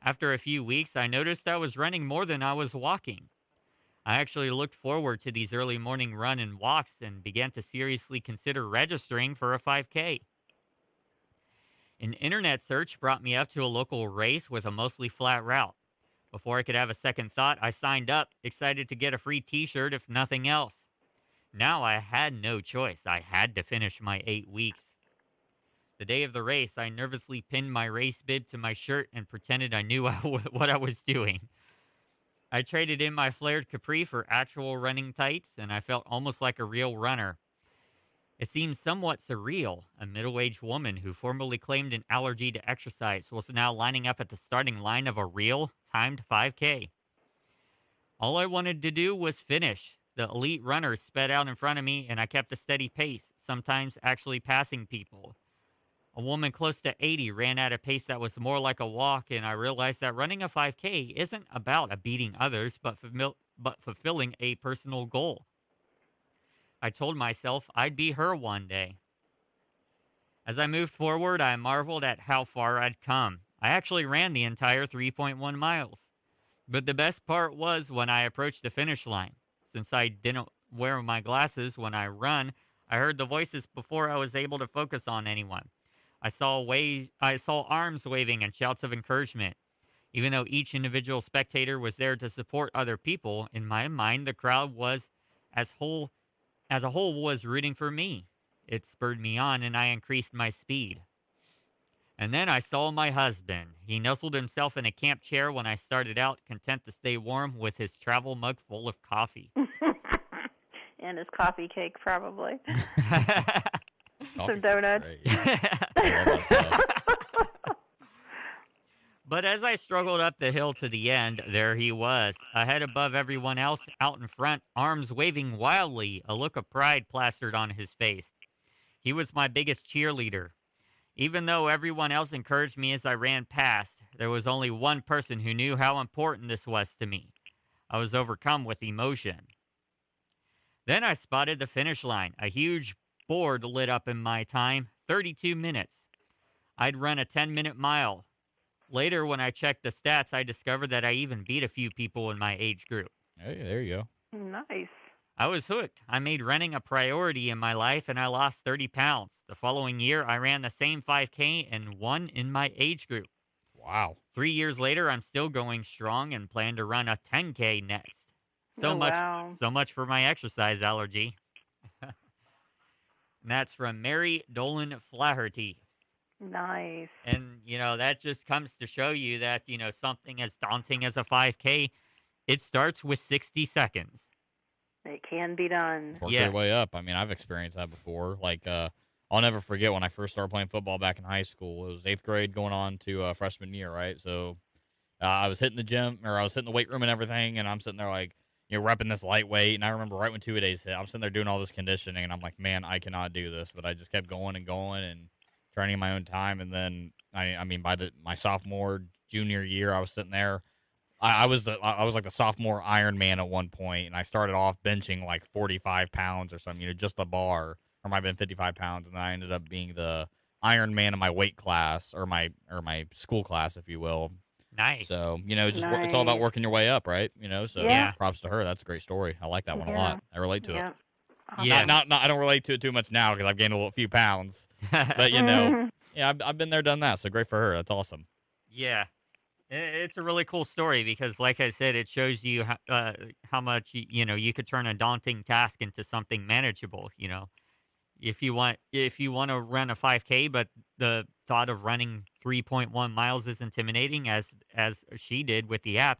After a few weeks, I noticed I was running more than I was walking. I actually looked forward to these early morning run and walks and began to seriously consider registering for a 5K. An internet search brought me up to a local race with a mostly flat route. Before I could have a second thought, I signed up, excited to get a free t-shirt if nothing else. Now I had no choice. I had to finish my 8 weeks. The day of the race, I nervously pinned my race bib to my shirt and pretended I knew what I was doing. I traded in my flared capri for actual running tights, and I felt almost like a real runner. It seemed somewhat surreal. A middle-aged woman who formerly claimed an allergy to exercise was now lining up at the starting line of a real, timed 5K. All I wanted to do was finish. The elite runners sped out in front of me, and I kept a steady pace, sometimes actually passing people. A woman close to 80 ran at a pace that was more like a walk, and I realized that running a 5K isn't about beating others, but fulfilling a personal goal. I told myself I'd be her one day. As I moved forward, I marveled at how far I'd come. I actually ran the entire 3.1 miles. But the best part was when I approached the finish line. Since I didn't wear my glasses when I run, I heard the voices before I was able to focus on anyone. I saw arms waving and shouts of encouragement. Even though each individual spectator was there to support other people, in my mind the crowd was as a whole was rooting for me. It spurred me on and I increased my speed. And then I saw my husband. He nestled himself in a camp chair when I started out, content to stay warm with his travel mug full of coffee. And his coffee cake, probably. Coffee Some donuts. I love that stuff. But as I struggled up the hill to the end, there he was, a head above everyone else, out in front, arms waving wildly, a look of pride plastered on his face. He was my biggest cheerleader. Even though everyone else encouraged me as I ran past, there was only one person who knew how important this was to me. I was overcome with emotion. Then I spotted the finish line, a huge board lit up in my time, 32 minutes. I'd run a 10-minute mile. Later, when I checked the stats, I discovered that I even beat a few people in my age group. Hey, there you go. Nice. I was hooked. I made running a priority in my life, and I lost 30 pounds. The following year, I ran the same 5K and won in my age group. Wow. 3 years later, I'm still going strong and plan to run a 10K next. Wow. So much for my exercise allergy. And that's from Mary Dolan Flaherty. Nice. And, that just comes to show you that, something as daunting as a 5K, it starts with 60 seconds. It can be done. Work their way up. I mean, I've experienced that before. Like, I'll never forget when I first started playing football back in high school. It was 8th grade going on to freshman year, right? So I was hitting the gym, or I was hitting the weight room and everything, and I'm sitting there like, repping this lightweight. And I remember right when 2-a-days hit, I'm sitting there doing all this conditioning, and I'm like, man, I cannot do this. But I just kept going and going and training my own time. And then, I mean, by my sophomore, junior year, I was sitting there. I was like the sophomore Iron Man at one point, and I started off benching like 45 pounds or something, just the bar, or might have been 55 pounds, and then I ended up being the Iron Man in my weight class, or my school class, if you will. Nice. So it's all about working your way up, right? So Yeah. props to her. That's a great story. I like that one a lot. I relate to it. Yeah. Not I don't relate to it too much now because I've gained a few pounds, but yeah, I've been there, done that. So great for her. That's awesome. Yeah. It's a really cool story because, like I said, it shows you how much you could turn a daunting task into something manageable. if you want to run a 5K, but the thought of running 3.1 miles is intimidating, as she did with the app.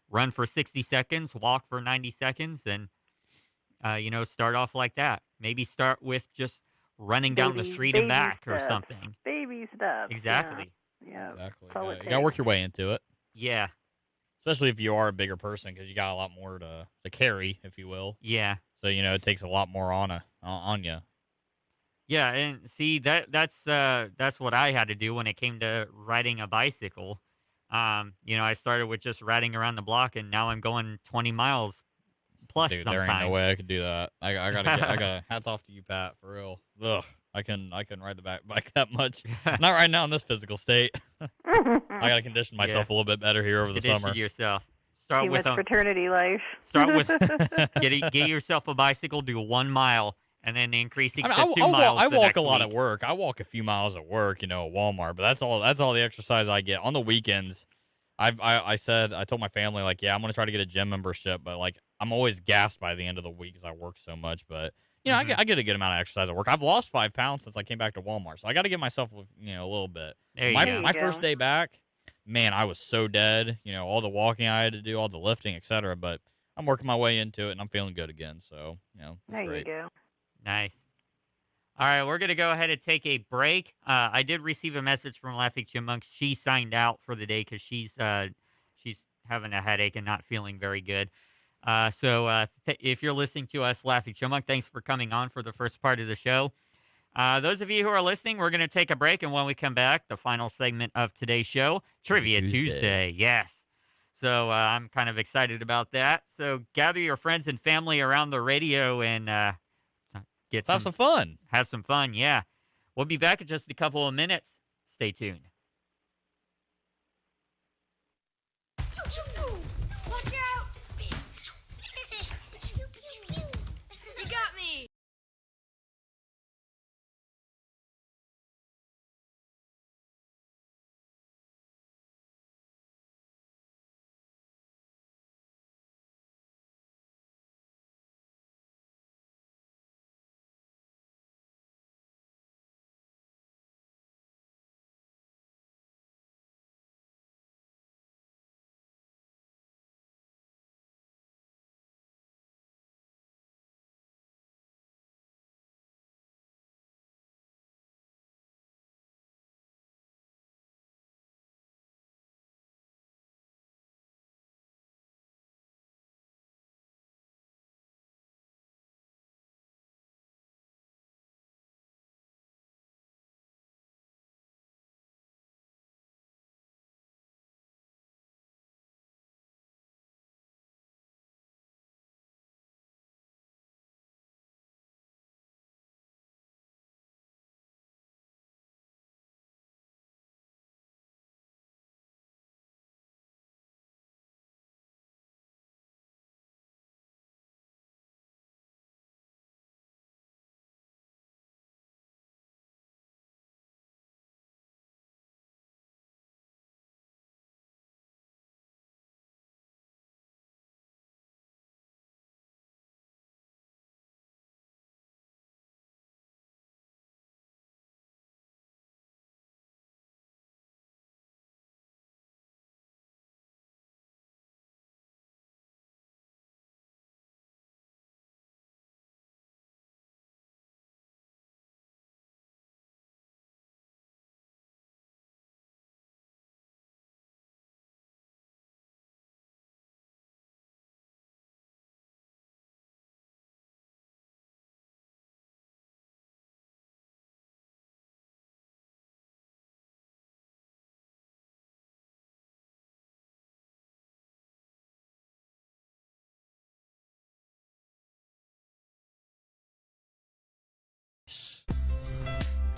Run for 60 seconds, walk for 90 seconds, and start off like that. Maybe start with just running down the street and back or something. Baby steps. Exactly. Yeah. Exactly. That's all it You gotta takes. work your way into it, Yeah. especially if you are a bigger person, because you got a lot more to carry, if you will. Yeah. So it takes a lot more on you. Yeah, and see that's what I had to do when it came to riding a bicycle. I started with just riding around the block, and now I'm going 20 miles plus Dude, sometimes. there ain't no way I could do that. I gotta hats off to you, Pat, for real. Ugh, I couldn't ride the bike that much. Not right now in this physical state. I gotta condition myself a little bit better here over the Condition summer. yourself. Start Too with much fraternity life. Start with get yourself a bicycle, do 1 mile, and then increasing to 2 miles. I the walk next a lot week. at work. I walk a few miles at work, at Walmart. But that's all the exercise I get on the weekends. I told my family, like, yeah, I'm gonna try to get a gym membership, but like I'm always gassed by the end of the week because I work so much. But I get a good amount of exercise at work. I've lost 5 pounds since I came back to Walmart, so I got to give myself a little bit. There you go. My first day back, man, I was so dead. All the walking I had to do, all the lifting, etc. But I'm working my way into it, and I'm feeling good again. So There great. you go. Nice. All right, we're going to go ahead and take a break. I did receive a message from Laughing Chipmunks. She signed out for the day because she's having a headache and not feeling very good. So if you're listening to us, Laughing Chipmunk, thanks for coming on for the first part of the show. Those of you who are listening, we're going to take a break, and when we come back, the final segment of today's show, Trivia Tuesday. Yes. So I'm kind of excited about that. So gather your friends and family around the radio and Have some fun. Have some fun, yeah. We'll be back in just a couple of minutes. Stay tuned. Watch out! You got me!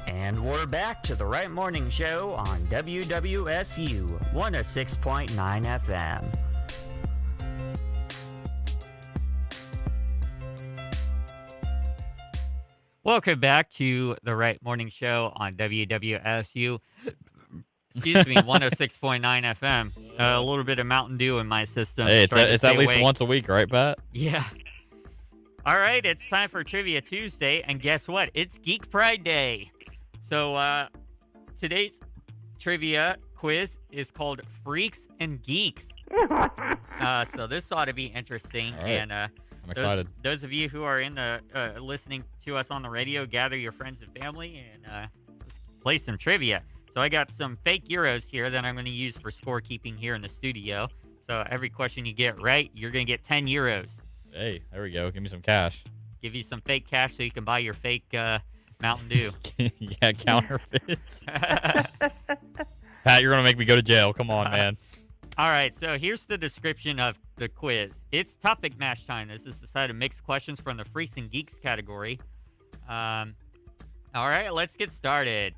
And we're back to the Right Morning Show on WWSU 106.9 FM. Welcome back to the Right Morning Show on WWSU. Excuse me, 106.9 FM. A little bit of Mountain Dew in my system. Hey, Trying to it's stay at least awake. once a week, right, Pat? Yeah. All right, it's time for Trivia Tuesday, and guess what? It's Geek Pride Day. So today's trivia quiz is called Freaks and Geeks. So this ought to be interesting. All right. And I'm excited. Those of you who are in the listening to us on the radio, gather your friends and family and let's play some trivia. So I got some fake euros here that I'm going to use for scorekeeping here in the studio. So every question you get right, you're going to get 10 euros. Hey, there we go. Give me some cash. Give you some fake cash so you can buy your fake Mountain Dew. Yeah, counterfeits. Pat, you're going to make me go to jail. Come on, man. All right, so here's the description of the quiz. It's topic mash time. This is a set of mixed questions from the Freaks and Geeks category. All right, let's get started.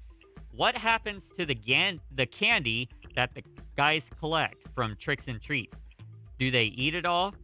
What happens to the candy that the guys collect from Tricks and Treats? Do they eat it all?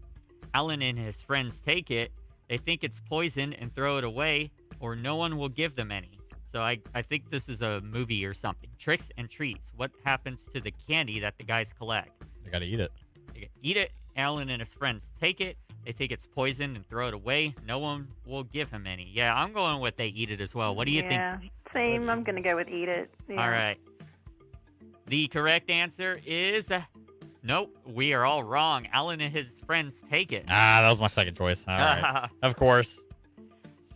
Alan and his friends take it. They think it's poison and throw it away, or no one will give them any. So I think this is a movie or something. Tricks and Treats. What happens to the candy that the guys collect? They got to eat it. They eat it. Alan and his friends take it. They think it's poison and throw it away. No one will give him any. Yeah, I'm going with they eat it as well. What do you think? Yeah, same. I'm going to go with eat it. Yeah. All right. The correct answer is nope. We are all wrong. Alan and his friends take it. That was my second choice. All right. Of course.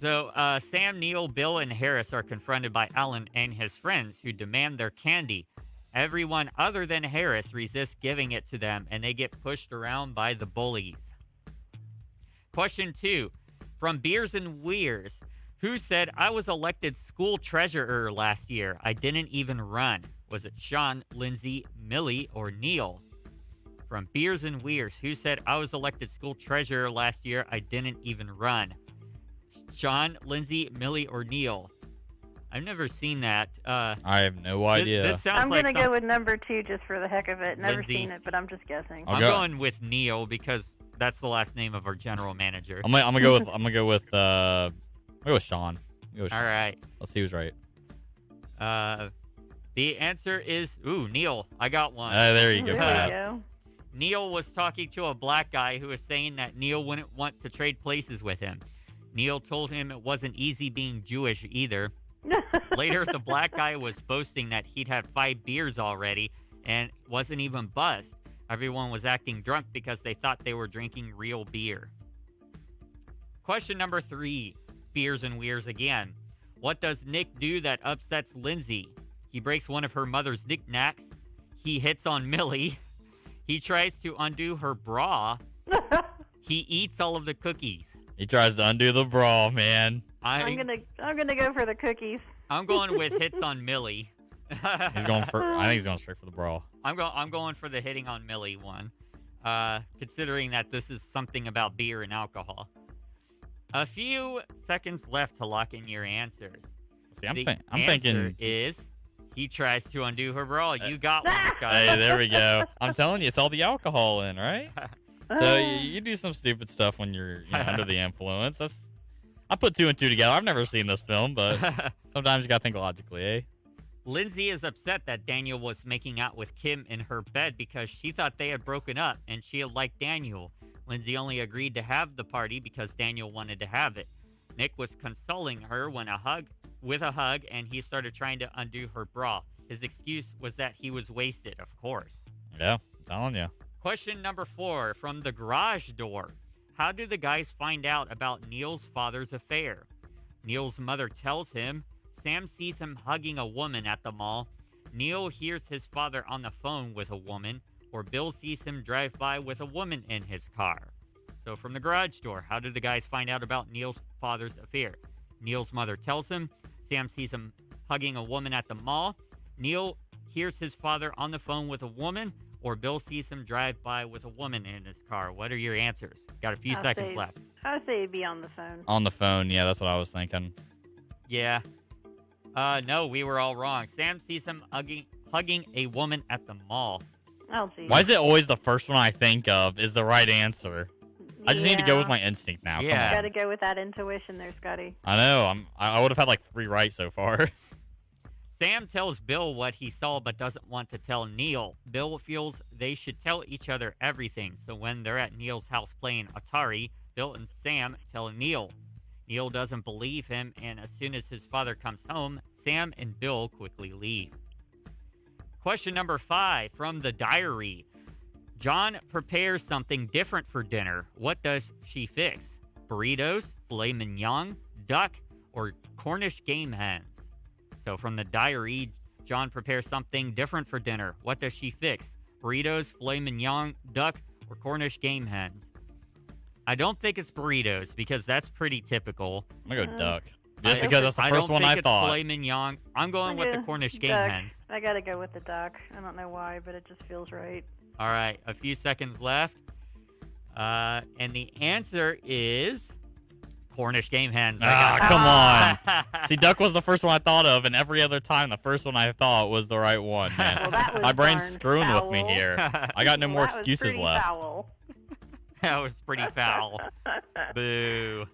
So Sam, Neil, Bill, and Harris are confronted by Alan and his friends who demand their candy. Everyone other than Harris resists giving it to them, and they get pushed around by the bullies. Question 2. From Beers and Weirs. Who said, I was elected school treasurer last year? I didn't even run. Was it Sean, Lindsay, Millie, or Neil? From Beers and Weirs. Who said, I was elected school treasurer last year? I didn't even run. Sean, Lindsay, Millie, or Neil? I've never seen that. I have no idea. This sounds I'm like going to go with number 2 just for the heck of it. Never Lindsay. seen it, but I'm just guessing. I'm going with Neil because that's the last name of our general manager. I'm gonna go with Sean. Go with Sean. All right. Let's see who's right. The answer is Neil. I got one. There you go, There Pat. we go. Neil was talking to a black guy who was saying that Neil wouldn't want to trade places with him. Neil told him it wasn't easy being Jewish either. Later, the black guy was boasting that he'd had 5 beers already and wasn't even buzzed. Everyone was acting drunk because they thought they were drinking real beer. Question number 3. Beers and Weirs again. What does Nick do that upsets Lindsay? He breaks one of her mother's knickknacks. He hits on Millie. He tries to undo her bra. He eats all of the cookies. He tries to undo the bra, man. I'm gonna go for the cookies. I'm going with hits on Millie. I think he's going straight for the bra. I'm going for the hitting on Millie one. Considering that this is something about beer and alcohol. A few seconds left to lock in your answers. See, I'm answer thinking is he tries to undo her bra. You got one, Scott. Hey, there we go. I'm telling you, it's all the alcohol in, right? So you do some stupid stuff when you're under the influence. I put 2 and 2 together. I've never seen this film, but sometimes you gotta think logically, eh? Lindsay is upset that Daniel was making out with Kim in her bed because she thought they had broken up and she had liked Daniel. Lindsay only agreed to have the party because Daniel wanted to have it. Nick was consoling her with a hug, and he started trying to undo her bra. His excuse was that he was wasted, of course. Yeah, I'm telling you. Question number 4 from the garage door. How do the guys find out about Neil's father's affair? Neil's mother tells him. Sam sees him hugging a woman at the mall. Neil hears his father on the phone with a woman, or Bill sees him drive by with a woman in his car. So from the garage door, how did the guys find out about Neil's father's affair? Neil's mother tells him. Sam sees him hugging a woman at the mall. Neil hears his father on the phone with a woman, or Bill sees him drive by with a woman in his car. What are your answers? Got a few seconds left. I would say it'd be on the phone. On the phone, yeah, that's what I was thinking. Yeah. No, we were all wrong. Sam sees him hugging a woman at the mall. Oh, geez. Why is it always the first one I think of is the right answer? I just need to go with my instinct now. Yeah. Come You on. gotta go with that intuition there, Scotty. I know. I would have had like 3 right so far. Sam tells Bill what he saw but doesn't want to tell Neil. Bill feels they should tell each other everything, so when they're at Neil's house playing Atari, Bill and Sam tell Neil. Neil doesn't believe him, and as soon as his father comes home, Sam and Bill quickly leave. Question number 5 from the diary. John prepares something different for dinner. What does she fix? Burritos, filet mignon, duck, or Cornish game hens? So from the diary, John prepares something different for dinner. What does she fix? Burritos, filet mignon, duck, or Cornish game hens? I don't think it's burritos because that's pretty typical. I'm going to go duck. Just because that's the first one I thought. I don't think it's filet mignon. I'm going with the Cornish game duck. hens. I gotta go with the duck. I don't know why, but it just feels right. All right, a few seconds left. And the answer is Cornish game hens. Come on. See, duck was the first one I thought of, and every other time the first one I thought was the right one, man. Well, that was My brain's darn screwing foul. with me here. I got no more That was excuses pretty left. Foul. That was pretty foul. Boo.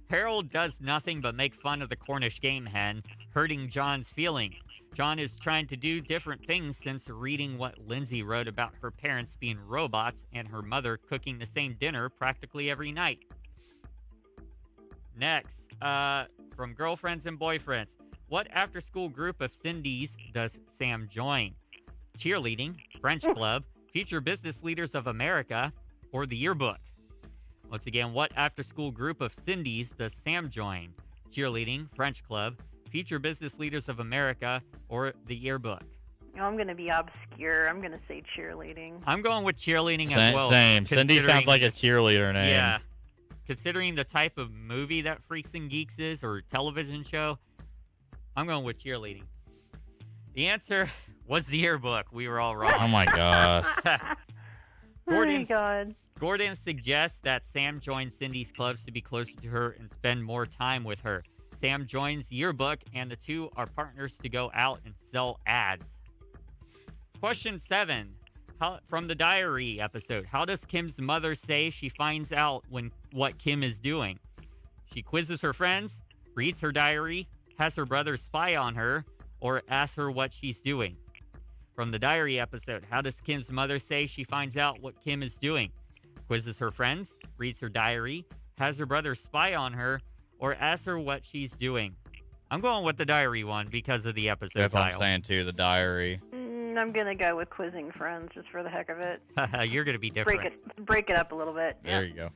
Harold does nothing but make fun of the Cornish game hen, hurting John's feelings. John is trying to do different things since reading what Lindsay wrote about her parents being robots and her mother cooking the same dinner practically every night. Next, from Girlfriends and Boyfriends. What after-school group of Cindy's does Sam join? Cheerleading, French club, Future Business Leaders of America, or the yearbook? Once again, what after-school group of Cindy's does Sam join? Cheerleading, French club, Future Business Leaders of America, or the yearbook? I'm going to be obscure. I'm going to say cheerleading. I'm going with cheerleading as well. Same. Cindy sounds like a cheerleader name. Yeah. Considering the type of movie that Freaks and Geeks is, or television show, I'm going with cheerleading. The answer was the yearbook. We were all wrong. Oh, my gosh. Oh, my God. Gordon suggests that Sam join Cindy's clubs to be closer to her and spend more time with her. Sam joins Yearbook, and the two are partners to go out and sell ads. Question 7 from the diary episode. How does Kim's mother say she finds out what Kim is doing? She quizzes her friends, reads her diary, has her brother spy on her, or asks her what she's doing. From the diary episode, how does Kim's mother say she finds out what Kim is doing? Quizzes her friends, reads her diary, has her brother spy on her, or asks her what she's doing. I'm going with the diary one because of the episode That's what title. I'm saying, too, the diary. I'm going to go with quizzing friends just for the heck of it. You're going to be different. Break it up a little bit. There you go.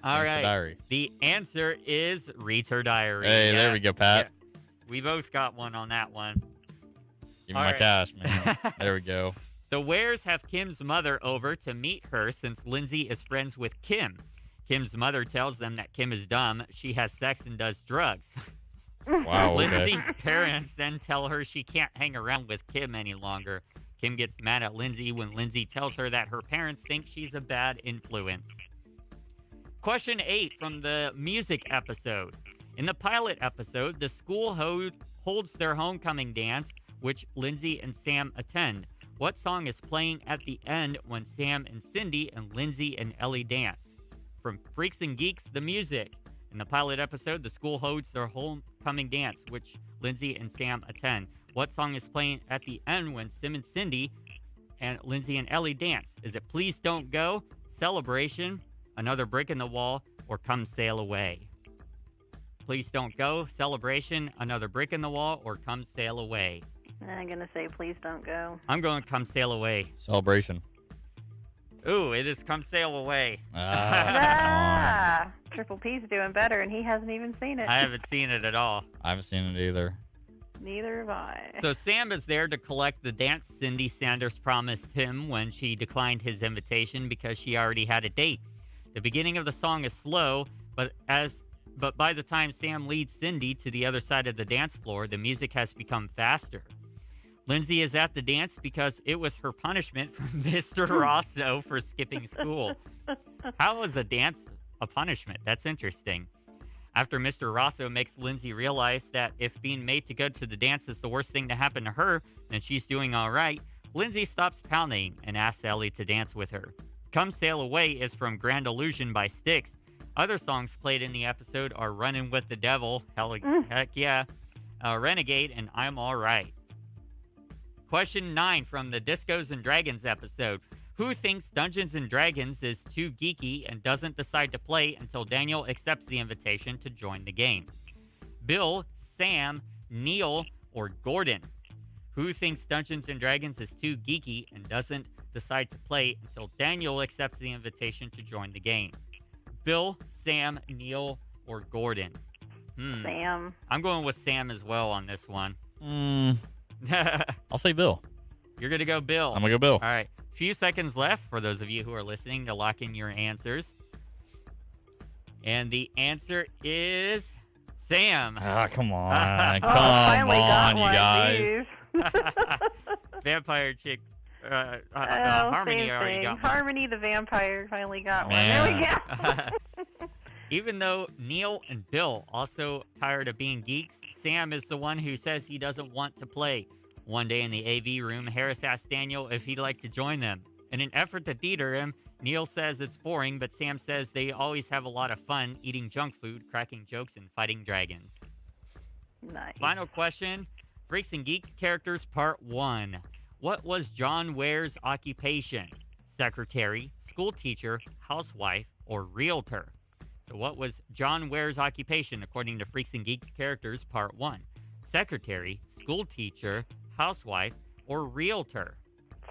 All Thanks, right. the diary. The answer is reads her diary. Hey, there we go, Pat. Yeah. We both got one on that one. Give me my cash, man. There we go. The Wares have Kim's mother over to meet her since Lindsay is friends with Kim. Kim's mother tells them that Kim is dumb, she has sex and does drugs. Wow, okay. Lindsay's parents then tell her she can't hang around with Kim any longer. Kim gets mad at Lindsay when Lindsay tells her that her parents think she's a bad influence. Question 8 from the music episode. In the pilot episode, the school holds their homecoming dance, which Lindsay and Sam attend. What song is playing at the end when Sam and Cindy and Lindsay and Ellie dance? From Freaks and Geeks, the music. In the pilot episode, the school holds their homecoming dance, which Lindsay and Sam attend. What song is playing at the end when Sim and Cindy and Lindsay and Ellie dance? Is it Please Don't Go, Celebration, Another Brick in the Wall, or Come Sail Away? Please Don't Go, Celebration, Another Brick in the Wall, or Come Sail Away? I'm going to say Please Don't Go. I'm going Come Sail Away. Celebration. Ooh, it is Come Sail Away. Triple P's doing better, and he hasn't even seen it. I haven't seen it at all. I haven't seen it either. Neither have I. So Sam is there to collect the dance Cindy Sanders promised him when she declined his invitation because she already had a date. The beginning of the song is slow, but by the time Sam leads Cindy to the other side of the dance floor, the music has become faster. Lindsay is at the dance because it was her punishment from Mr. Rosso for skipping school. How is a dance a punishment? That's interesting. After Mr. Rosso makes Lindsay realize that if being made to go to the dance is the worst thing to happen to her, then she's doing all right, Lindsay stops pounding and asks Ellie to dance with her. Come Sail Away is from Grand Illusion by Styx. Other songs played in the episode are Runnin' with the Devil, Heck Yeah, Renegade, and I'm All Right. Question 9 from the Discos and Dragons episode. Who thinks Dungeons and Dragons is too geeky and doesn't decide to play until Daniel accepts the invitation to join the game? Bill, Sam, Neil, or Gordon? Who thinks Dungeons and Dragons is too geeky and doesn't decide to play until Daniel accepts the invitation to join the game? Bill, Sam, Neil, or Gordon? Sam. I'm going with Sam as well on this one. I'll say Bill. You're going to go Bill. I'm going to go Bill. All right. Few seconds left for those of you who are listening to lock in your answers. And the answer is Sam. Ah, come on. Finally got you one, guys. geez. Vampire chick. Harmony already same got thing. one. Harmony the vampire finally got one. Man. There we go. Even though Neil and Bill also tired of being geeks, Sam is the one who says he doesn't want to play. One day in the AV room, Harris asks Daniel if he'd like to join them. In an effort to deter him, Neil says it's boring, but Sam says they always have a lot of fun eating junk food, cracking jokes, and fighting dragons. Nice. Final question. Freaks and Geeks Characters Part 1. What was John Ware's occupation? Secretary, school teacher, housewife, or realtor? So what was John Ware's occupation according to Freaks and Geeks Characters Part 1? Secretary, school teacher, housewife, or realtor?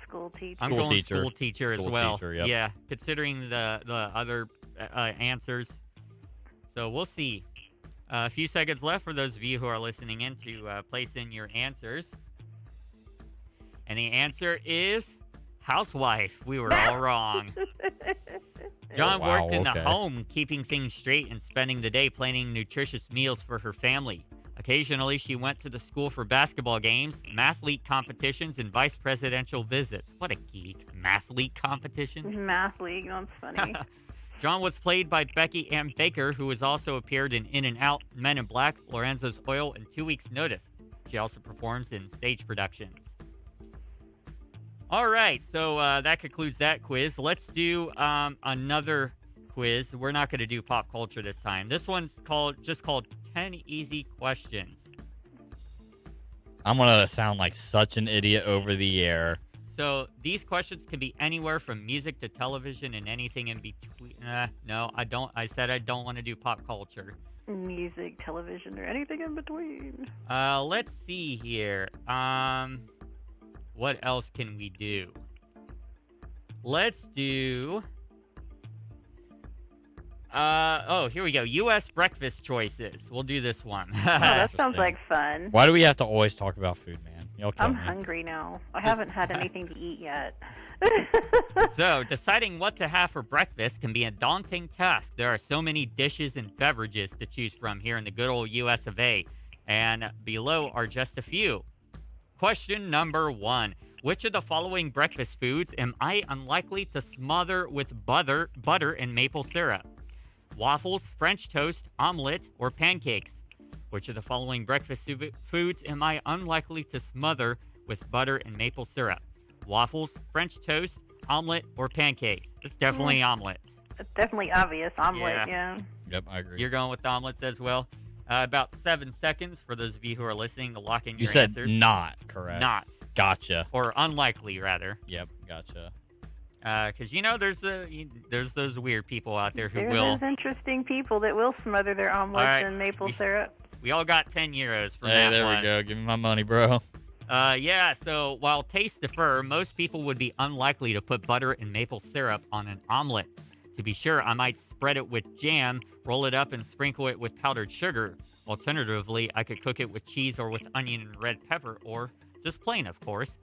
School teacher. I'm School going teacher. school teacher as School well. teacher, yep. Yeah, considering the other answers. So we'll see. A few seconds left for those of you who are listening in to place in your answers. And the answer is housewife. We were all wrong. John Wow, worked in the okay. home, keeping things straight and spending the day planning nutritious meals for her family. Occasionally, she went to the school for basketball games, mathlete competitions, and vice presidential visits. What a geek. Mathlete competitions? Math league. That's funny. John was played by Becky Ann Baker, who has also appeared in In and Out, Men in Black, Lorenzo's Oil, and 2 Weeks' Notice. She also performs in stage productions. All right, so that concludes that quiz. Let's do another quiz. We're not going to do pop culture this time. This one's called 10 Easy Questions. I'm going to sound like such an idiot over the air. So these questions can be anywhere from music to television and anything in between. No, I don't. I said I don't want to do pop culture. Music, television, or anything in between. Let's see here. What else can we do? Let's do... here we go. U.S. breakfast choices. We'll do this one. Oh, that sounds Interesting. like fun. Why do we have to always talk about food, man? Y'all kill I'm me. hungry now. I haven't had anything to eat yet. So, deciding what to have for breakfast can be a daunting task. There are so many dishes and beverages to choose from here in the good old U.S. of A. And below are just a few. Question number 1. Which of the following breakfast foods am I unlikely to smother with butter and maple syrup? Waffles, French toast, omelet, or pancakes? Which of the following breakfast foods am I unlikely to smother with butter and maple syrup? Waffles, French toast, omelet, or pancakes? It's definitely omelets. It's definitely obvious. Omelet, yeah. Yep, I agree. You're going with omelets as well. About 7 seconds for those of you who are listening to lock in your You said answers. not, correct? Not. Gotcha. Or unlikely, rather. Yep, gotcha. Because, there's those weird people out there who There's will. those interesting people that will smother their omelets All right. in maple syrup. We all got 10 euros from Hey, that there one. we go. Give me my money, bro. So while tastes differ, most people would be unlikely to put butter and maple syrup on an omelet. To be sure, I might spread it with jam, roll it up, and sprinkle it with powdered sugar. Alternatively, I could cook it with cheese or with onion and red pepper, or just plain, of course.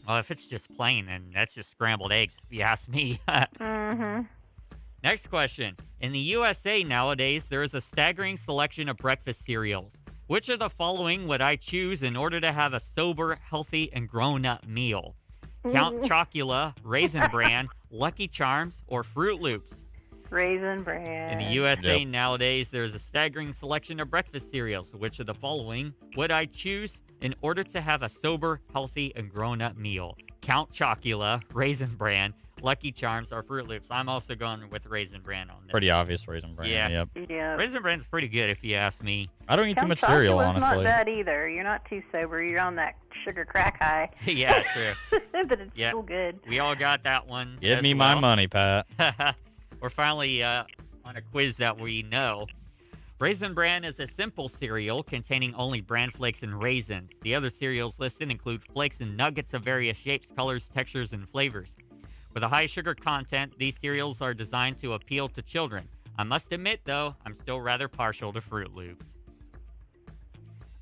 Well, if it's just plain, then that's just scrambled eggs, if you ask me. Mm-hmm. Next question. In the USA nowadays, there is a staggering selection of breakfast cereals. Which of the following would I choose in order to have a sober, healthy, and grown-up meal? Count Chocula, Raisin Bran, Lucky Charms, or Fruit Loops? Raisin Bran. In the USA Yep. nowadays, there's a staggering selection of breakfast cereals. Which of the following would I choose in order to have a sober, healthy, and grown-up meal? Count Chocula, Raisin Bran, Lucky Charms, or Fruit Loops? I'm also going with Raisin Bran on this. Pretty obvious Raisin Bran. Yeah. Yep. Yeah. Raisin Bran's pretty good if you ask me. I don't eat too Count much cereal, Chocola's honestly. not bad either. You're not too sober. You're on that sugar crack high. Yeah, true. But it's Yeah. still good. We all got that one. Give as me my well. money, Pat. We're finally on a quiz that we know. Raisin Bran is a simple cereal containing only bran flakes and raisins. The other cereals listed include flakes and nuggets of various shapes, colors, textures, and flavors. With a high sugar content, these cereals are designed to appeal to children. I must admit, though, I'm still rather partial to Fruit Loops.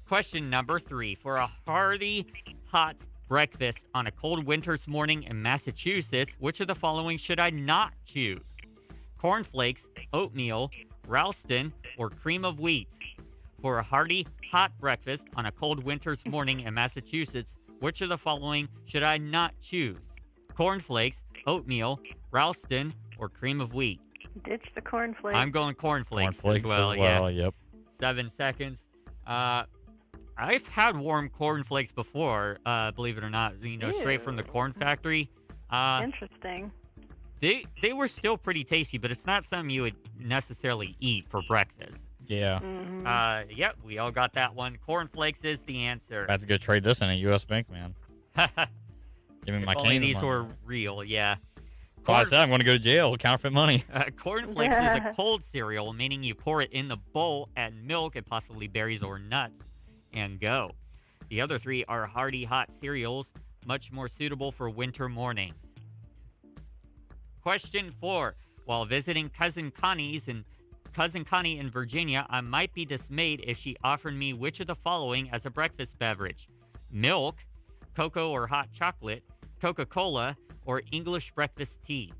Question number 3. For a hearty, hot breakfast on a cold winter's morning in Massachusetts, which of the following should I not choose? Cornflakes, oatmeal, Ralston, or cream of wheat? For a hearty, hot breakfast on a cold winter's morning in Massachusetts, which of the following should I not choose? Cornflakes, oatmeal, Ralston, or cream of wheat? Ditch the cornflakes. I'm going cornflakes, Cornflakes as well. Yeah. Yep. 7 seconds. I've had warm cornflakes before, believe it or not. Straight from the corn factory. Interesting. They were still pretty tasty, but it's not something you would necessarily eat for breakfast. Yeah. Mm-hmm. Yep, we all got that one. Cornflakes is the answer. About to go trade this in a U.S. Bank, man. Give me my If only cane. these were real, yeah. So I said I'm going to go to jail. Counterfeit money. Cornflakes is a cold cereal, meaning you pour it in the bowl, add milk and possibly berries or nuts, and go. The other 3 are hearty hot cereals, much more suitable for winter mornings. Question 4. While visiting Cousin Connie in Virginia, I might be dismayed if she offered me which of the following as a breakfast beverage? Milk, cocoa or hot chocolate, Coca-Cola, or English breakfast tea.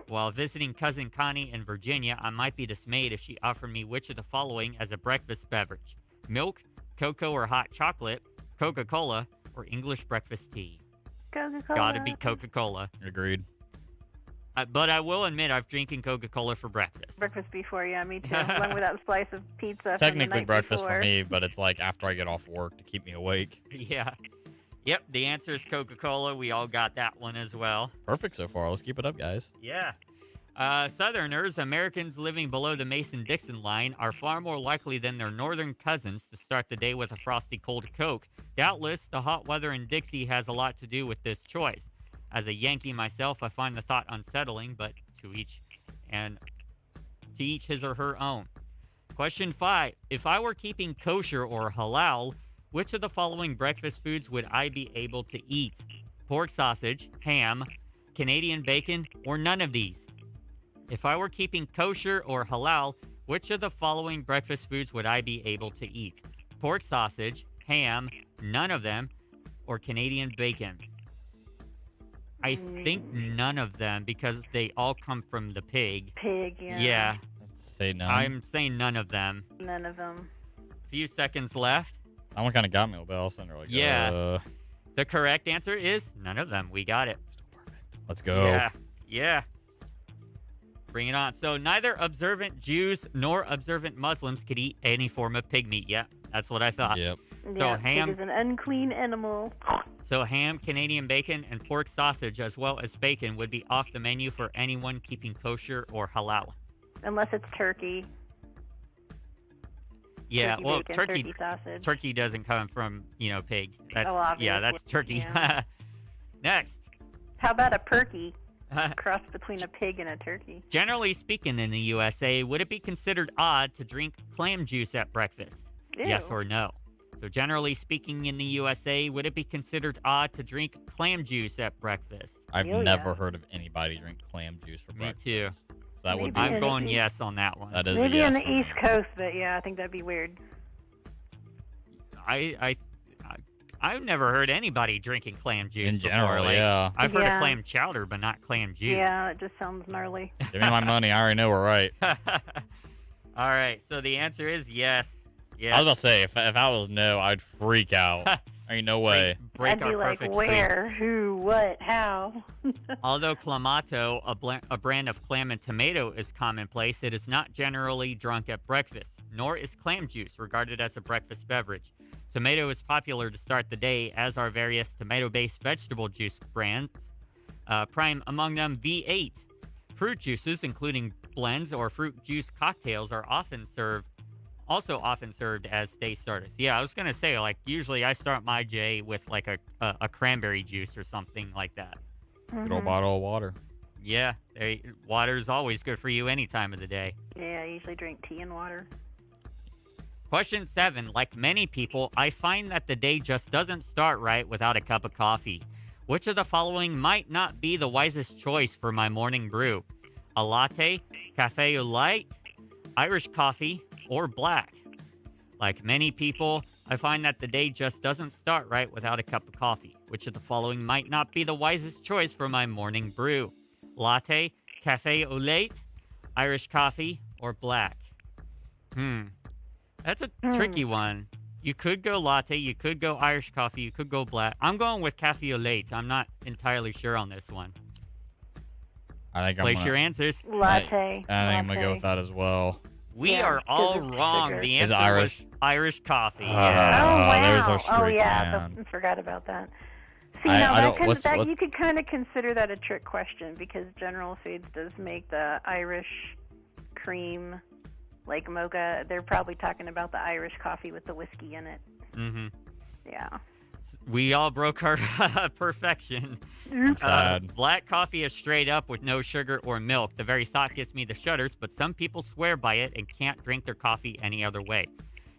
While visiting Cousin Connie in Virginia, I might be dismayed if she offered me which of the following as a breakfast beverage? Milk, cocoa or hot chocolate, Coca-Cola, or English breakfast tea? Coca-Cola. Gotta be Coca-Cola. Agreed. But I will admit I've drinking Coca-Cola for breakfast. Breakfast before, yeah, me too. Along with that slice of pizza. from the Technically night breakfast before. for me, but it's like after I get off work to keep me awake. Yeah. Yep, the answer is Coca-Cola. We all got that one as well. Perfect so far. Let's keep it up, guys. Yeah. Southerners, Americans living below the Mason-Dixon line, are far more likely than their northern cousins to start the day with a frosty cold Coke. Doubtless, the hot weather in Dixie has a lot to do with this choice. As a Yankee myself, I find the thought unsettling, but to each his or her own. Question 5. If I were keeping kosher or halal, which of the following breakfast foods would I be able to eat? Pork sausage, ham, Canadian bacon, or none of these? If I were keeping kosher or halal, which of the following breakfast foods would I be able to eat? Pork sausage, ham, none of them, or Canadian bacon? I think none of them because they all come from the pig. Pig, yeah. Yeah. Let's say none. I'm saying none of them. None of them. Few seconds left. That one kind of got me a bit. I was sitting there like, Yeah. The correct answer is none of them. We got it. Still perfect. Let's go. Yeah. Yeah. Bring it on. So neither observant Jews nor observant Muslims could eat any form of pig meat. Yeah, that's what I thought. Yep. So Yeah, ham- pig is an unclean animal. So ham, Canadian bacon, and pork sausage, as well as bacon, would be off the menu for anyone keeping kosher or halal. Unless it's turkey. Yeah, Turkey well, bacon, turkey sausage. turkey doesn't come from, pig. That's obviously, that's turkey. yeah. Next. How about a perky? Cross between a pig and a turkey. Generally speaking, in the USA, would it be considered odd to drink clam juice at breakfast? Yes Ew. or no? So generally speaking, in the USA, would it be considered odd to drink clam juice at breakfast? I've Oh, never yeah. heard of anybody drink clam juice for Me breakfast. too. So that would be. Maybe I'm in going the- yes on that one. That is Maybe a on yes the for me. East Coast, but yeah, I think that'd be weird. I've never heard anybody drinking clam juice In before. general, Like, yeah. I've heard of Yeah. clam chowder, but not clam juice. Yeah, it just sounds gnarly. Give me my money. I already know we're right. All right, so the answer is yes. I Yeah. was about to say, if I was no, I'd freak out. Ain't no way. Break I'd be our like, perfect where, who, what, how? Although clamato, a brand of clam and tomato, is commonplace, it is not generally drunk at breakfast, nor is clam juice regarded as a breakfast beverage. Tomato is popular to start the day, as are various tomato-based vegetable juice brands. Prime among them, V8. Fruit juices, including blends or fruit juice cocktails, are often served also often served as day starters. Yeah, I was going to say, like, usually I start my day with, like, a cranberry juice or something like that. Good old bottle of water. Yeah, water is always good for you any time of the day. Yeah, I usually drink tea and water. Question 7. Like many people, I find that the day just doesn't start right without a cup of coffee. Which of the following might not be the wisest choice for my morning brew? A latte, cafe au lait, Irish coffee, or black? Like many people, I find that the day just doesn't start right without a cup of coffee. Which of the following might not be the wisest choice for my morning brew? Latte, cafe au lait, Irish coffee, or black? That's a tricky one. You could go latte, you could go Irish coffee, you could go black. I'm going with cafe au lait. I'm not entirely sure on this one. I think Place your answers. Latte. I think I'm going to go with that as well. We Yeah, are 'cause all it's wrong. sugar. The It's answer Irish. was Irish coffee. Oh, Yeah. there's wow. our streak, I man. forgot about that. See, I now don't- what's- what- you could kind of consider that a trick question because General Foods does make the Irish cream, like mocha. They're probably talking about the Irish coffee with the whiskey in it. Mm-hmm. Yeah. We all broke our perfection. Sad. Black coffee is straight up with no sugar or milk. The very thought gives me the shudders, but some people swear by it and can't drink their coffee any other way.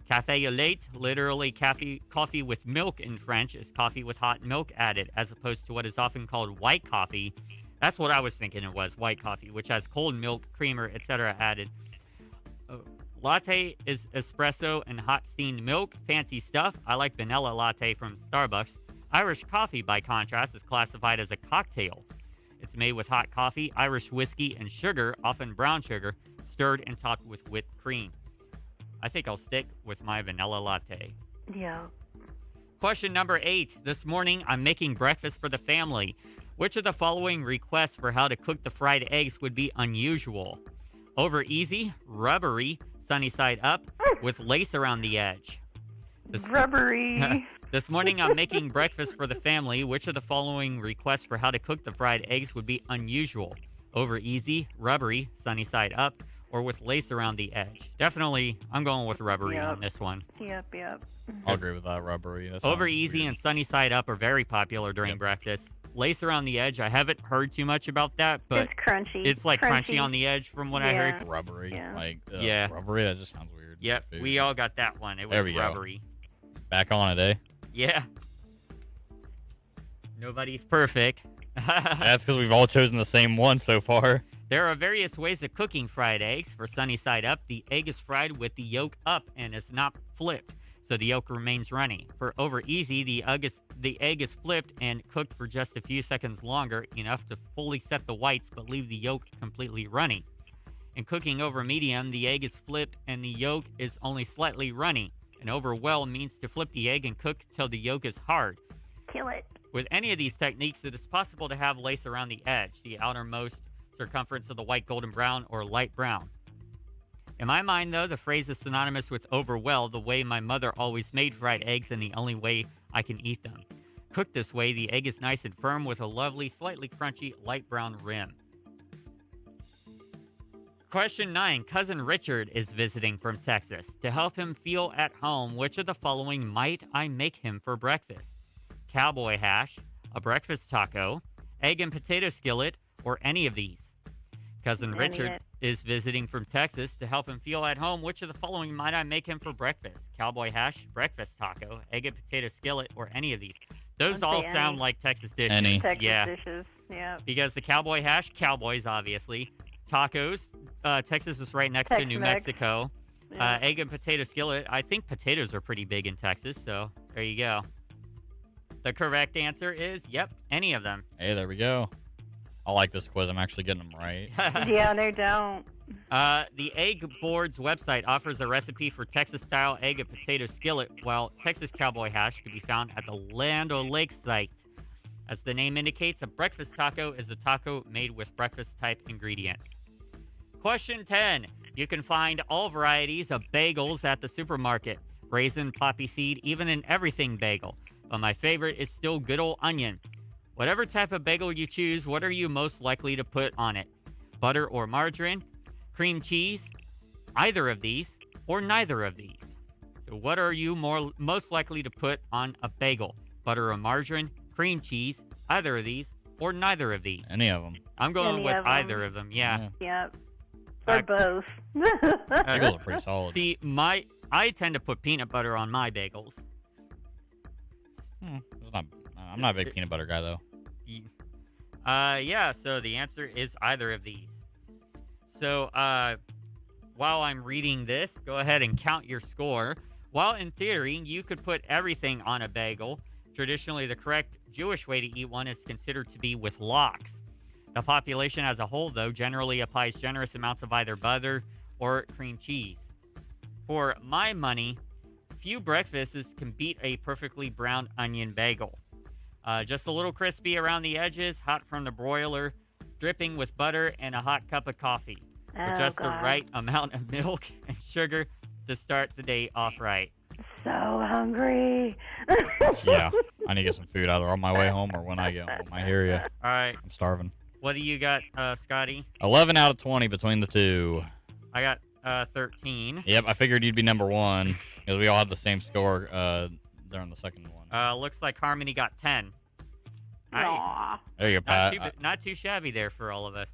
Café au lait, literally coffee with milk in French, is coffee with hot milk added, as opposed to what is often called white coffee. That's what I was thinking it was, white coffee, which has cold milk, creamer, etc. added. Latte is espresso and hot steamed milk. Fancy stuff. I like vanilla latte from Starbucks. Irish coffee, by contrast, is classified as a cocktail. It's made with hot coffee, Irish whiskey, and sugar, often brown sugar, stirred and topped with whipped cream. I think I'll stick with my vanilla latte. Yeah. Question number 8. This morning, I'm making breakfast for the family. Which of the following requests for how to cook the fried eggs would be unusual? Over easy, rubbery, sunny side up, with lace around the edge. Rubbery. This morning, I'm making breakfast for the family. Which of the following requests for how to cook the fried eggs would be unusual? Over easy, rubbery, sunny side up, or with lace around the edge? Definitely, I'm going with rubbery Yep. on this one. Yep. I'll agree with that, rubbery. That Over sounds easy weird. and sunny side up are very popular during Yep. breakfast. Lace around the edge, I haven't heard too much about that, but It's crunchy. it's like crunchy on the edge from what I Yeah. heard. Rubbery. Yeah. Like, Yeah. rubbery, that just sounds weird. Yep, Food. we all got that one. It was There we go. rubbery. Back on it, eh? Yeah. Nobody's perfect. That's because we've all chosen the same one so far. There are various ways of cooking fried eggs. For sunny side up, the egg is fried with the yolk up and is not flipped, so the yolk remains runny. For over easy, the egg is flipped and cooked for just a few seconds longer, enough to fully set the whites but leave the yolk completely runny. In cooking over medium, the egg is flipped and the yolk is only slightly runny. And over well means to flip the egg and cook till the yolk is hard. Kill it. With any of these techniques, it is possible to have lace around the edge, the outermost circumference of the white golden brown or light brown. In my mind, though, the phrase is synonymous with over well, the way my mother always made fried eggs and the only way I can eat them. Cooked this way, the egg is nice and firm with a lovely, slightly crunchy, light brown rim. Question 9. Cousin Richard is visiting from Texas. To help him feel at home, which of the following might I make him for breakfast? Cowboy hash, a breakfast taco, egg and potato skillet, or any of these? Cousin Any Richard it. is visiting from Texas. To help him feel at home, which of the following might I make him for breakfast? Cowboy hash, breakfast taco, egg and potato skillet, or any of these? Those I'd all say sound any. like Texas dishes. Any. Texas Yeah, dishes. Yeah. because the cowboy hash, cowboys, obviously. Tacos, Texas is right next to New Tex-Mex. Mexico. Yeah. Egg and potato skillet. I think potatoes are pretty big in Texas, so there you go. The correct answer is, yep, any of them. Hey, there we go. I like this quiz. I'm actually getting them right. Yeah, they don't. The Egg Board's website offers a recipe for Texas-style egg and potato skillet, while Texas Cowboy Hash can be found at the Land O'Lakes site. As the name indicates, a breakfast taco is a taco made with breakfast-type ingredients. Question 10. You can find all varieties of bagels at the supermarket. Raisin, poppy seed, even an everything bagel. But my favorite is still good old onion. Whatever type of bagel you choose, what are you most likely to put on it? Butter or margarine? Cream cheese? Either of these? or neither of these? So what are you most likely to put on a bagel? Butter or margarine, cream cheese, either of these, or neither of these? Any of them. I'm going Any with of 'em. either of them, yeah. Yep. Or both. Bagels are pretty solid. See, I tend to put peanut butter on my bagels. I'm not a big peanut butter guy, though. Yeah, so the answer is either of these. So, while I'm reading this, go ahead and count your score. While in theory, you could put everything on a bagel, traditionally the correct Jewish way to eat one is considered to be with lox. The population as a whole, though, generally applies generous amounts of either butter or cream cheese. For my money, few breakfasts can beat a perfectly browned onion bagel. Just a little crispy around the edges, hot from the broiler, dripping with butter, and a hot cup of coffee. With just the right amount of milk and sugar to start the day off right. So hungry. Yeah, I need to get some food either on my way home or when I get home. I hear you. All right. I'm starving. What do you got, Scotty? 11 out of 20 between the two. I got 13. Yep, I figured you'd be number one because we all had the same score during the second one. Looks like Harmony got 10. Nice. Aw. There you go, Pat. Not too shabby there for all of us.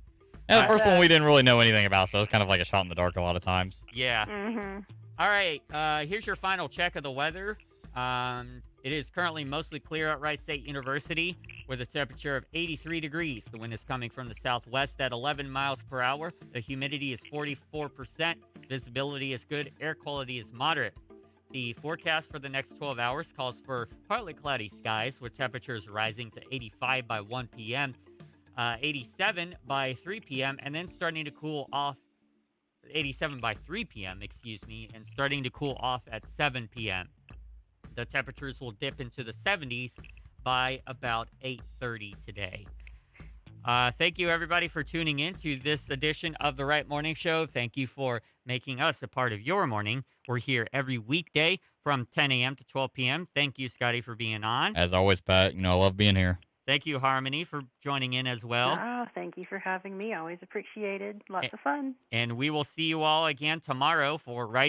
Yeah, the first one we didn't really know anything about, so it was kind of like a shot in the dark a lot of times. Yeah. Mm-hmm. All right. Here's your final check of the weather. It is currently mostly clear at Wright State University with a temperature of 83 degrees. The wind is coming from the southwest at 11 miles per hour. The humidity is 44%. Visibility is good. Air quality is moderate. The forecast for the next 12 hours calls for partly cloudy skies with temperatures rising to 85 by 1 p.m., 87 by 3 p.m., and then starting to cool off. 87 by 3 p.m., and starting to cool off at 7 p.m. The temperatures will dip into the 70s by about 8:30 today. Thank you, everybody, for tuning in to this edition of the Wright Morning Show. Thank you for making us a part of your morning. We're here every weekday from 10 a.m. to 12 p.m. Thank you, Scotty, for being on. As always, Pat, I love being here. Thank you, Harmony, for joining in as well. Oh, thank you for having me. Always appreciated. Lots of fun. And we will see you all again tomorrow for Wright's